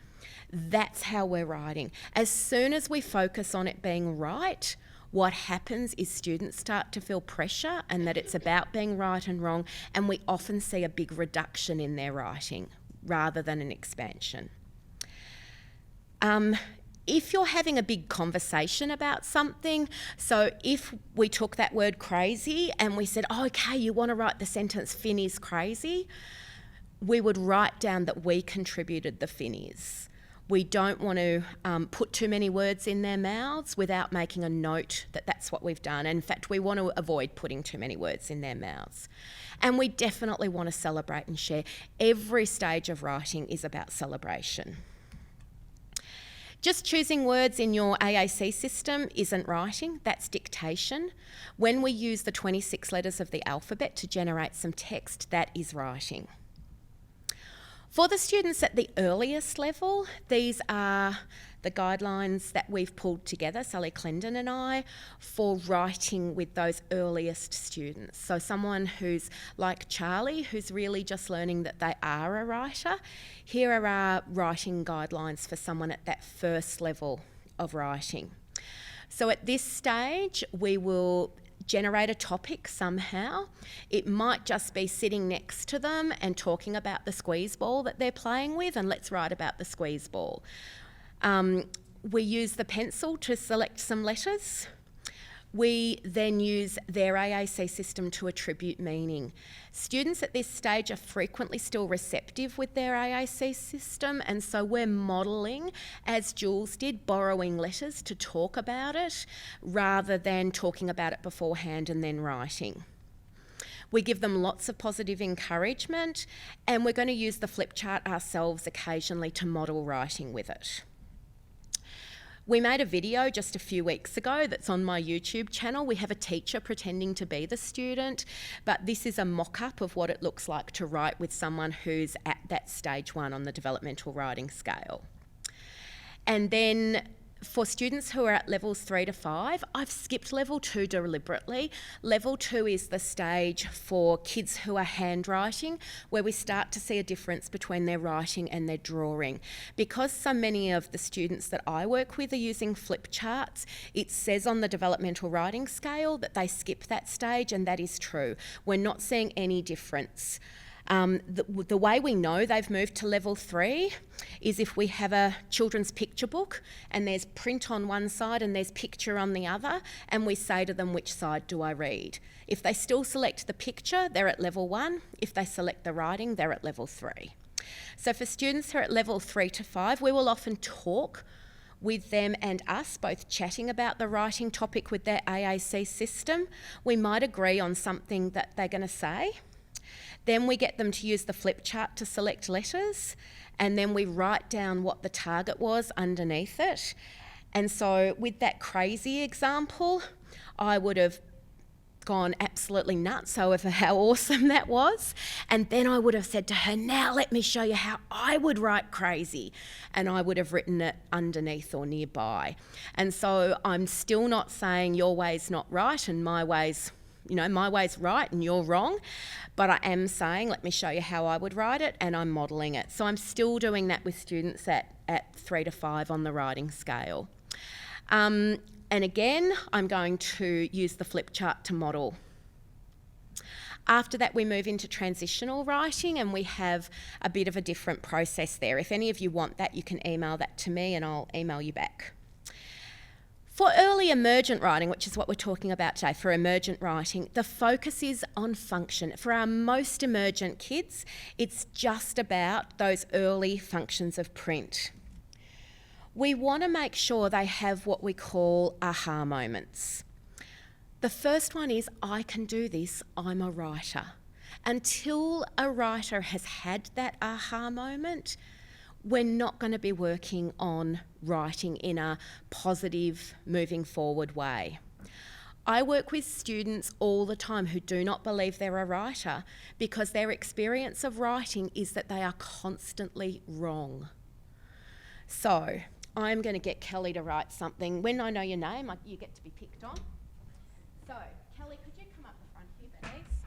That's how we're writing. As soon as we focus on it being right, what happens is students start to feel pressure and that it's about being right and wrong, and we often see a big reduction in their writing rather than an expansion. If you're having a big conversation about something, so if we took that word crazy and we said, oh, okay, you want to write the sentence Finn is crazy, we would write down that we contributed the Finn is. We don't want to put too many words in their mouths without making a note that that's what we've done. And in fact, we want to avoid putting too many words in their mouths. And we definitely want to celebrate and share. Every stage of writing is about celebration. Just choosing words in your AAC system isn't writing, that's dictation. When we use the 26 letters of the alphabet to generate some text, that is writing. For the students at the earliest level, these are the guidelines that we've pulled together, Sally Clendon and I, for writing with those earliest students. So someone who's like Charlie, who's really just learning that they are a writer. Here are our writing guidelines for someone at that first level of writing. So at this stage, we will generate a topic somehow. It might just be sitting next to them and talking about the squeeze ball that they're playing with, and let's write about the squeeze ball. We use the pencil to select some letters. We then use their AAC system to attribute meaning. Students at this stage are frequently still receptive with their AAC system, and so we're modelling, as Jules did, borrowing letters to talk about it rather than talking about it beforehand and then writing. We give them lots of positive encouragement, and we're going to use the Flipchart ourselves occasionally to model writing with it. We made a video just a few weeks ago that's on my YouTube channel. We have a teacher pretending to be the student, but this is a mock-up of what it looks like to write with someone who's at that stage 1 on the developmental writing scale. And then for students who are at levels 3 to 5, I've skipped level 2 deliberately. Level 2 is the stage for kids who are handwriting, where we start to see a difference between their writing and their drawing. Because so many of the students that I work with are using flip charts, it says on the developmental writing scale that they skip that stage, and that is true. We're not seeing any difference. The way we know they've moved to level 3 is if we have a children's picture book and there's print on one side and there's picture on the other, and we say to them, which side do I read? If they still select the picture, they're at level 1. If they select the writing, they're at level 3. So for students who are at level 3 to 5, we will often talk with them and us, both chatting about the writing topic with their AAC system. We might agree on something that they're going to say. Then we get them to use the flip chart to select letters, and then we write down what the target was underneath it. And so with that crazy example, I would have gone absolutely nuts over how awesome that was. And then I would have said to her, now let me show you how I would write crazy. And I would have written it underneath or nearby. And so I'm still not saying your way's not right and my way's right and you're wrong, but I am saying, let me show you how I would write it, and I'm modelling it. So I'm still doing that with students at 3 to 5 on the writing scale. And again, I'm going to use the flip chart to model. After that, we move into transitional writing, and we have a bit of a different process there. If any of you want that, you can email that to me and I'll email you back. For early emergent writing, which is what we're talking about today, for emergent writing, the focus is on function. For our most emergent kids, it's just about those early functions of print. We want to make sure they have what we call aha moments. The first one is, I can do this, I'm a writer. Until a writer has had that aha moment, we're not going to be working on writing in a positive, moving forward way. I work with students all the time who do not believe they're a writer because their experience of writing is that they are constantly wrong. So I'm going to get Kelly to write something. When I know your name, you get to be picked on. So, Kelly, could you come up the front here, please?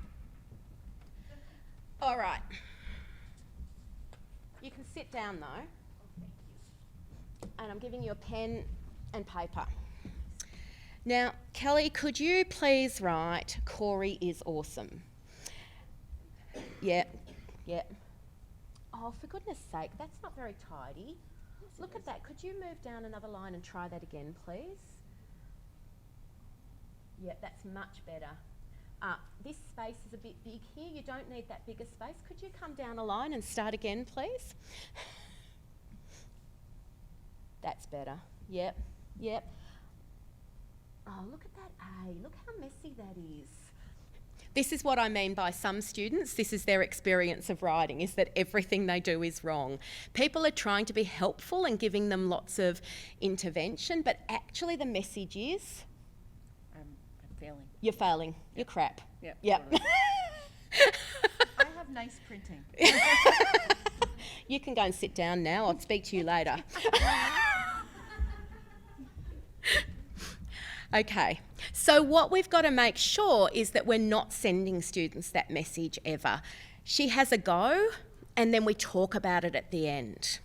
All right. You can sit down though. And I'm giving you a pen and paper. Now, Kelly, could you please write, Corey is awesome? Yeah. Oh, for goodness sake, that's not very tidy. Look at that. Could you move down another line and try that again, please? Yeah, that's much better. This space is a bit big here. You don't need that bigger space. Could you come down a line and start again, please? That's better. Yep. Oh, look at that A. Look how messy that is. This is what I mean by some students, this is their experience of writing, is that everything they do is wrong. People are trying to be helpful and giving them lots of intervention, but actually the message is... I'm failing. You're failing. You're crap. Yep. I have nice printing. You can go and sit down now. I'll speak to you later. Okay, so what we've got to make sure is that we're not sending students that message ever. She has a go, and then we talk about it at the end.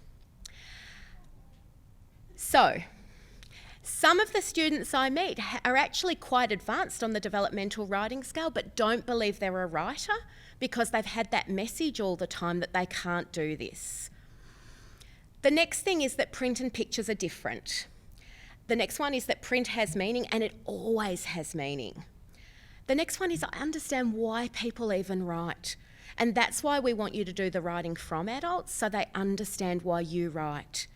So, some of the students I meet are actually quite advanced on the developmental writing scale, but don't believe they're a writer because they've had that message all the time that they can't do this. The next thing is that print and pictures are different. The next one is that print has meaning, and it always has meaning. The next one is I understand why people even write. And that's why we want you to do the writing from adults, so they understand why you write.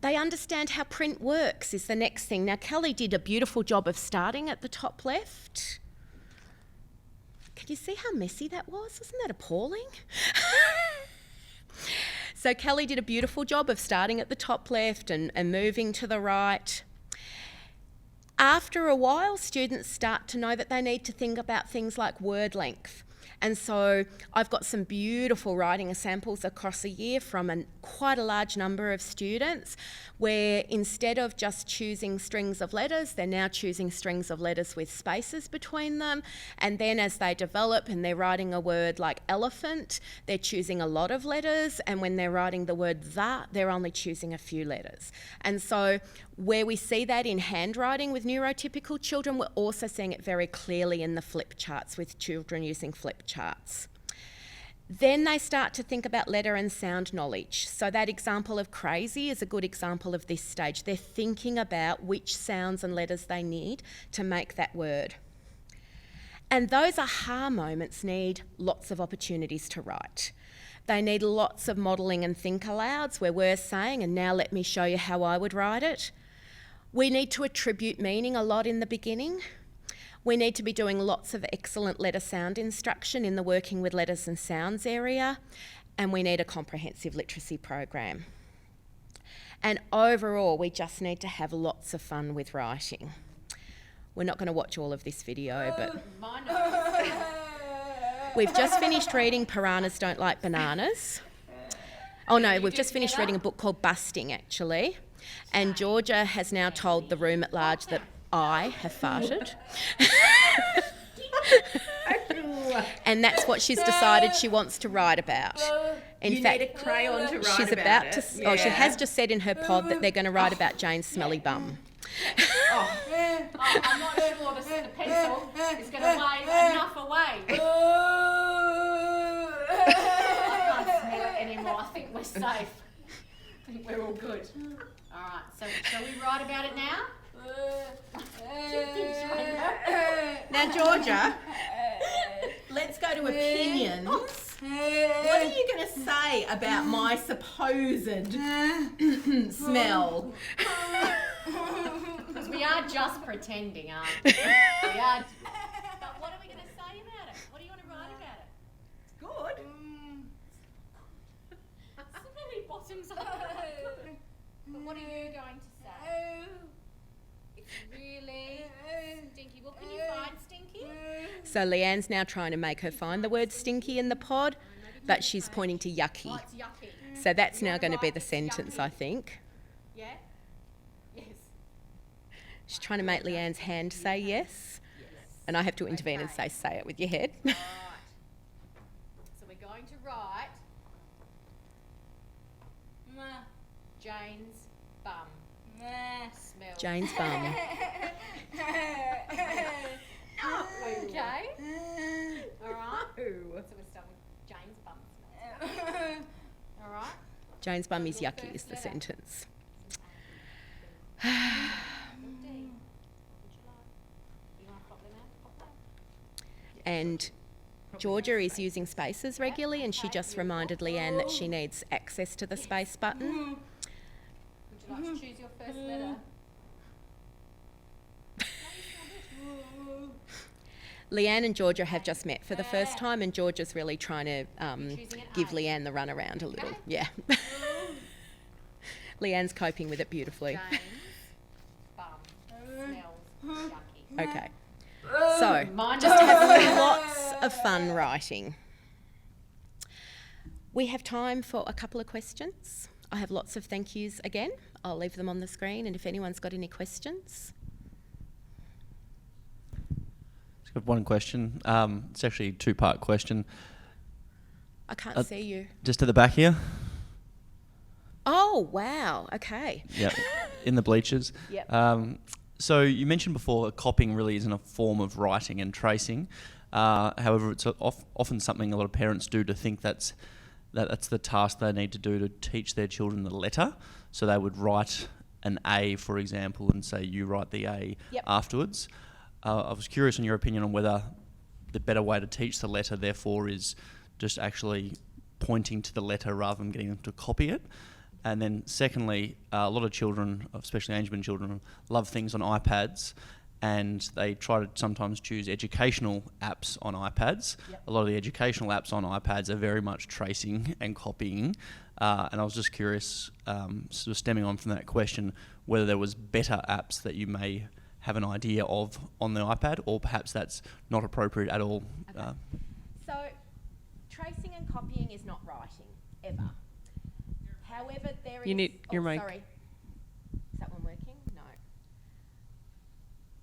They understand how print works is the next thing. Now, Kelly did a beautiful job of starting at the top left. Can you see how messy that was? Wasn't that appalling? So Kelly did a beautiful job of starting at the top left and moving to the right. After a while, students start to know that they need to think about things like word length. And so I've got some beautiful writing samples across a year from quite a large number of students, where instead of just choosing strings of letters, they're now choosing strings of letters with spaces between them. And then as they develop and they're writing a word like elephant, they're choosing a lot of letters. And when they're writing the word that, they're only choosing a few letters. And so where we see that in handwriting with neurotypical children, we're also seeing it very clearly in the flip charts with children using flip charts. Then they start to think about letter and sound knowledge. So that example of crazy is a good example of this stage. They're thinking about which sounds and letters they need to make that word. And those aha moments need lots of opportunities to write. They need lots of modelling and think alouds where we're saying, and now let me show you how I would write it. We need to attribute meaning a lot in the beginning. We need to be doing lots of excellent letter sound instruction in the working with letters and sounds area, and we need a comprehensive literacy program. And overall, we just need to have lots of fun with writing. We're not going to watch all of this video, but we've just finished reading Piranhas Don't Like Bananas. Oh no, we've just finished reading a book called Busting, actually. And Georgia has now told the room at large that I have farted. And that's what she's decided she wants to write about. In fact, need a crayon to write she's about about to. it. Oh, she has just said in her pod that they're going to write about Jane's smelly bum. I'm not sure the pencil is going to weigh enough away. I can't smell it anymore. I think we're safe. I think we're all good. All right, so shall we write about it now? Now, Georgia, let's go to opinions. What are you going to say about my supposed smell? Because we are just pretending, aren't we? We are. But what are we going to say about it? What do you want to write about it? Good. Smelly bottoms up. But what are you going to say? It's really stinky. What can you find stinky? So Leanne's now trying to make her find the word stinky in the pod, but she's pointing to yucky. Oh, it's yucky. So that's now going to be the sentence, I think. Yeah? Yes. She's trying to make Leanne's hand say yes. And I have to intervene and say it with your head. Right. So we're going to write Jane's bum. Smell. Jane's bum. Okay. All right. So we're starting with Jane's bum smell. All right. Jane's bum is yucky is the sentence. D. Would you like? You want to pop them out? Pop that. And Georgia is using spaces regularly, and she just reminded Leanne that she needs access to the space button. Would you like to choose your first letter? Leanne and Georgia have just met for the first time, and Georgia's really trying to give Leanne the runaround a little. Yeah. Leanne's coping with it beautifully. Jane's bum smells yucky. Okay. So, just having lots of fun writing. We have time for a couple of questions. I have lots of thank yous again. I'll leave them on the screen, and if anyone's got any questions. Just got one question. It's actually a two-part question. I can't see you. Just at the back here. Oh, wow. Okay. Yep. In the bleachers. Yep. So you mentioned before copying really isn't a form of writing and tracing. However, it's often something a lot of parents do to think that's the task they need to do to teach their children the letter. So they would write an A, for example, and say you write the A afterwards. I was curious on your opinion on whether the better way to teach the letter, therefore, is just actually pointing to the letter rather than getting them to copy it. And then secondly, a lot of children, especially Angelman children, love things on iPads, and they try to sometimes choose educational apps on iPads. A lot of the educational apps on iPads are very much tracing and copying. And I was just curious, sort of stemming on from that question, whether there was better apps that you may have an idea of on the iPad, or perhaps that's not appropriate at all. Okay. So, tracing and copying is not writing, ever. However, there is... You need your mic. Sorry. Is that one working? No.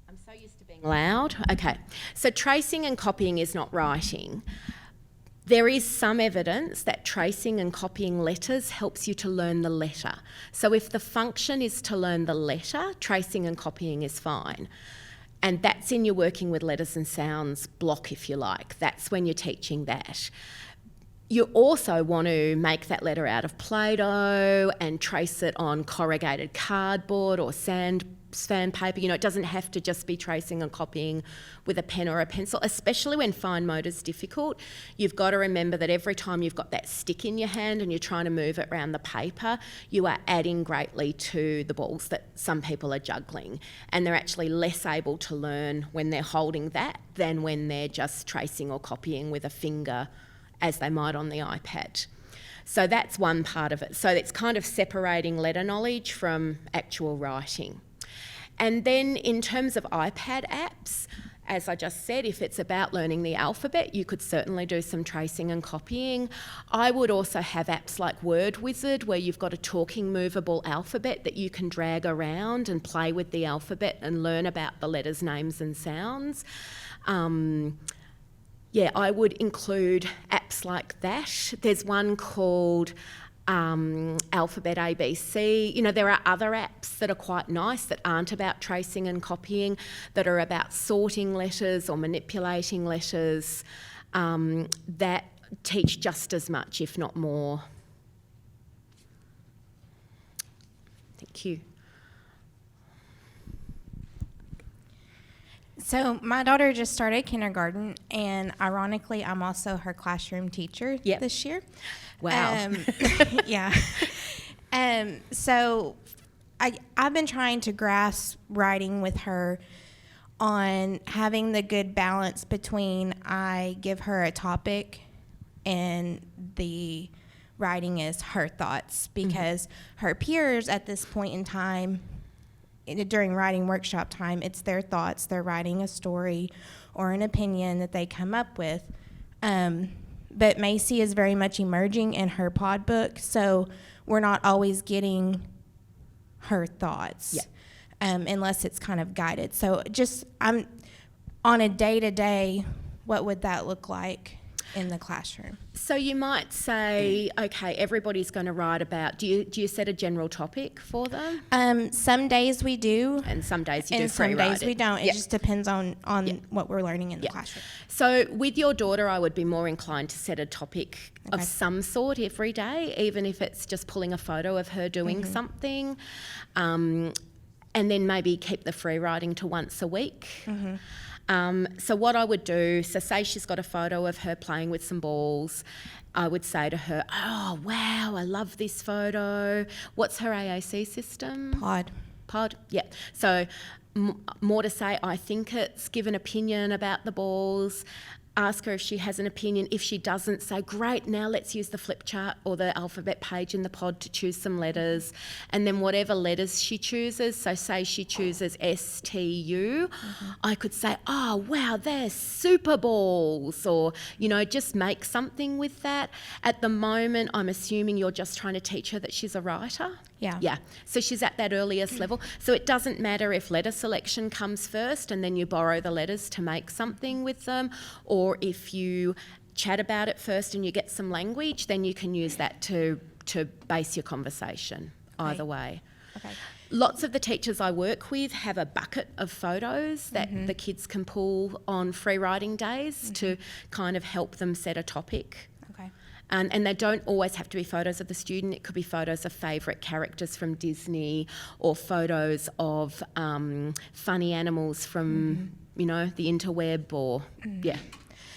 I'm so used to being loud. Okay. So, tracing and copying is not writing. There is some evidence that tracing and copying letters helps you to learn the letter. So if the function is to learn the letter, tracing and copying is fine. And that's in your working with letters and sounds block, if you like. That's when you're teaching that. You also want to make that letter out of Play-Doh and trace it on corrugated cardboard or sandpaper. You know, it doesn't have to just be tracing and copying with a pen or a pencil, especially when fine motor's difficult. You've got to remember that every time you've got that stick in your hand and you're trying to move it around the paper, you are adding greatly to the balls that some people are juggling. And they're actually less able to learn when they're holding that than when they're just tracing or copying with a finger, as they might on the iPad. So that's one part of it. So it's kind of separating letter knowledge from actual writing. And then in terms of iPad apps, as I just said, if it's about learning the alphabet, you could certainly do some tracing and copying. I would also have apps like Word Wizard, where you've got a talking movable alphabet that you can drag around and play with the alphabet and learn about the letters, names and sounds. I would include apps like that. There's one called Alphabet ABC. You know, there are other apps that are quite nice that aren't about tracing and copying, that are about sorting letters or manipulating letters, that teach just as much, if not more. Thank you. So my daughter just started kindergarten, and ironically, I'm also her classroom teacher this year. Wow. Yeah. So I've been trying to grasp writing with her on having the good balance between I give her a topic and the writing is her thoughts, because her peers at this point in time, during writing workshop time, it's their thoughts. They're writing a story or an opinion that they come up with. But Macy is very much emerging in her pod book, so we're not always getting her thoughts unless it's kind of guided. So just I'm on a day-to-day, what would that look like in the classroom? So you might say, okay, everybody's going to write about, do you set a general topic for them? Some days we do. And some days you do and free some writing. days we don't. It just depends on what we're learning in the classroom. So with your daughter, I would be more inclined to set a topic of some sort every day, even if it's just pulling a photo of her doing something. And then maybe keep the free writing to once a week. So what I would do, so say she's got a photo of her playing with some balls, I would say to her, oh, wow, I love this photo. What's her AAC system? Pod, yeah. So more to say, I think it's, give an opinion about the balls, ask her if she has an opinion. If she doesn't, say, great, now let's use the Flipchart or the alphabet page in the pod to choose some letters. And then whatever letters she chooses, so say she chooses STU, I could say, oh, wow, they're super balls, or, you know, just make something with that. At the moment, I'm assuming you're just trying to teach her that she's a writer. Yeah. So she's at that earliest level. So it doesn't matter if letter selection comes first and then you borrow the letters to make something with them, or if you chat about it first and you get some language, then you can use that to base your conversation. Either way. Lots of the teachers I work with have a bucket of photos that the kids can pull on free writing days to kind of help them set a topic. And they don't always have to be photos of the student. It could be photos of favourite characters from Disney or photos of funny animals from, you know, the interweb or, yeah.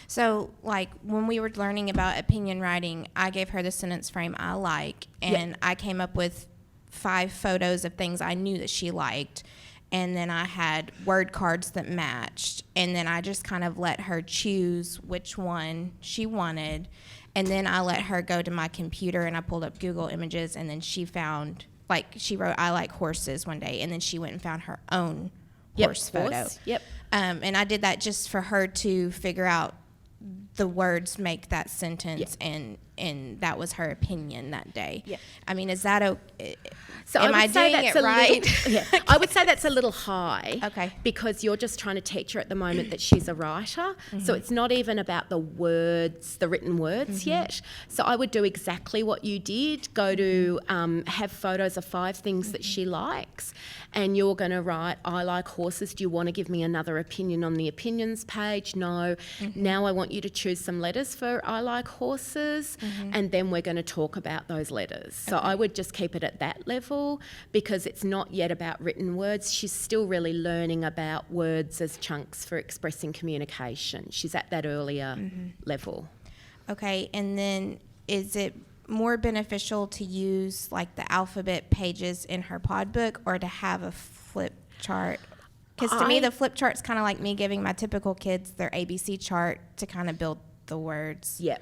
So, like, when we were learning about opinion writing, I gave her the sentence frame I like, and I came up with 5 photos of things I knew that she liked, and then I had word cards that matched, and then I just kind of let her choose which one she wanted, and then I let her go to my computer, and I pulled up Google Images, and then she found, like, she wrote, I like horses one day, and then she went and found her own horse photo. Yep. And I did that just for her to figure out the words make that sentence, and that was her opinion that day. Yeah. I mean, is that okay? So am I doing it right? I would say that's a little high. Okay. Because you're just trying to teach her at the moment that she's a writer. So it's not even about the words, the written words yet. So I would do exactly what you did. Go to have photos of 5 things that she likes, and you're going to write, I like horses. Do you want to give me another opinion on the opinions page? No. Now I want you to choose some letters for I like horses, and then we're going to talk about those letters. So I would just keep it at that level, because it's not yet about written words. She's still really learning about words as chunks for expressing communication. She's at that earlier level. Okay, and then is it more beneficial to use like the alphabet pages in her pod book, or to have a flip chart? Because to me, the flip chart's kind of like me giving my typical kids their ABC chart to kind of build the words. Yeah.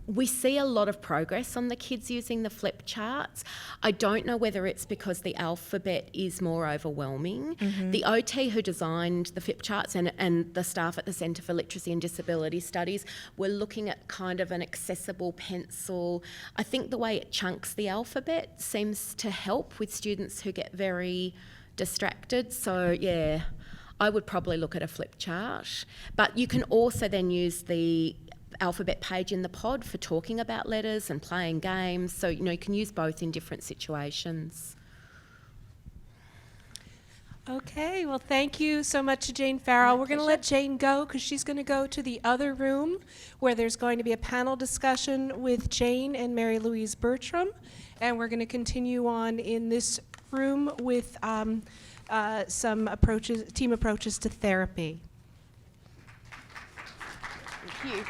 We see a lot of progress on the kids using the flip charts. I don't know whether it's because the alphabet is more overwhelming. The OT who designed the flip charts and the staff at the Centre for Literacy and Disability Studies were looking at kind of an accessible pencil. I think the way it chunks the alphabet seems to help with students who get very distracted. So, yeah, I would probably look at a flip chart. But you can also then use the alphabet page in the pod for talking about letters and playing games. So, you know, you can use both in different situations. Okay, well, thank you so much to Jane Farrell. We're going to let Jane go because she's going to go to the other room where there's going to be a panel discussion with Jane and Mary Louise Bertram. And we're going to continue on in this room with some team approaches to therapy. Thank you.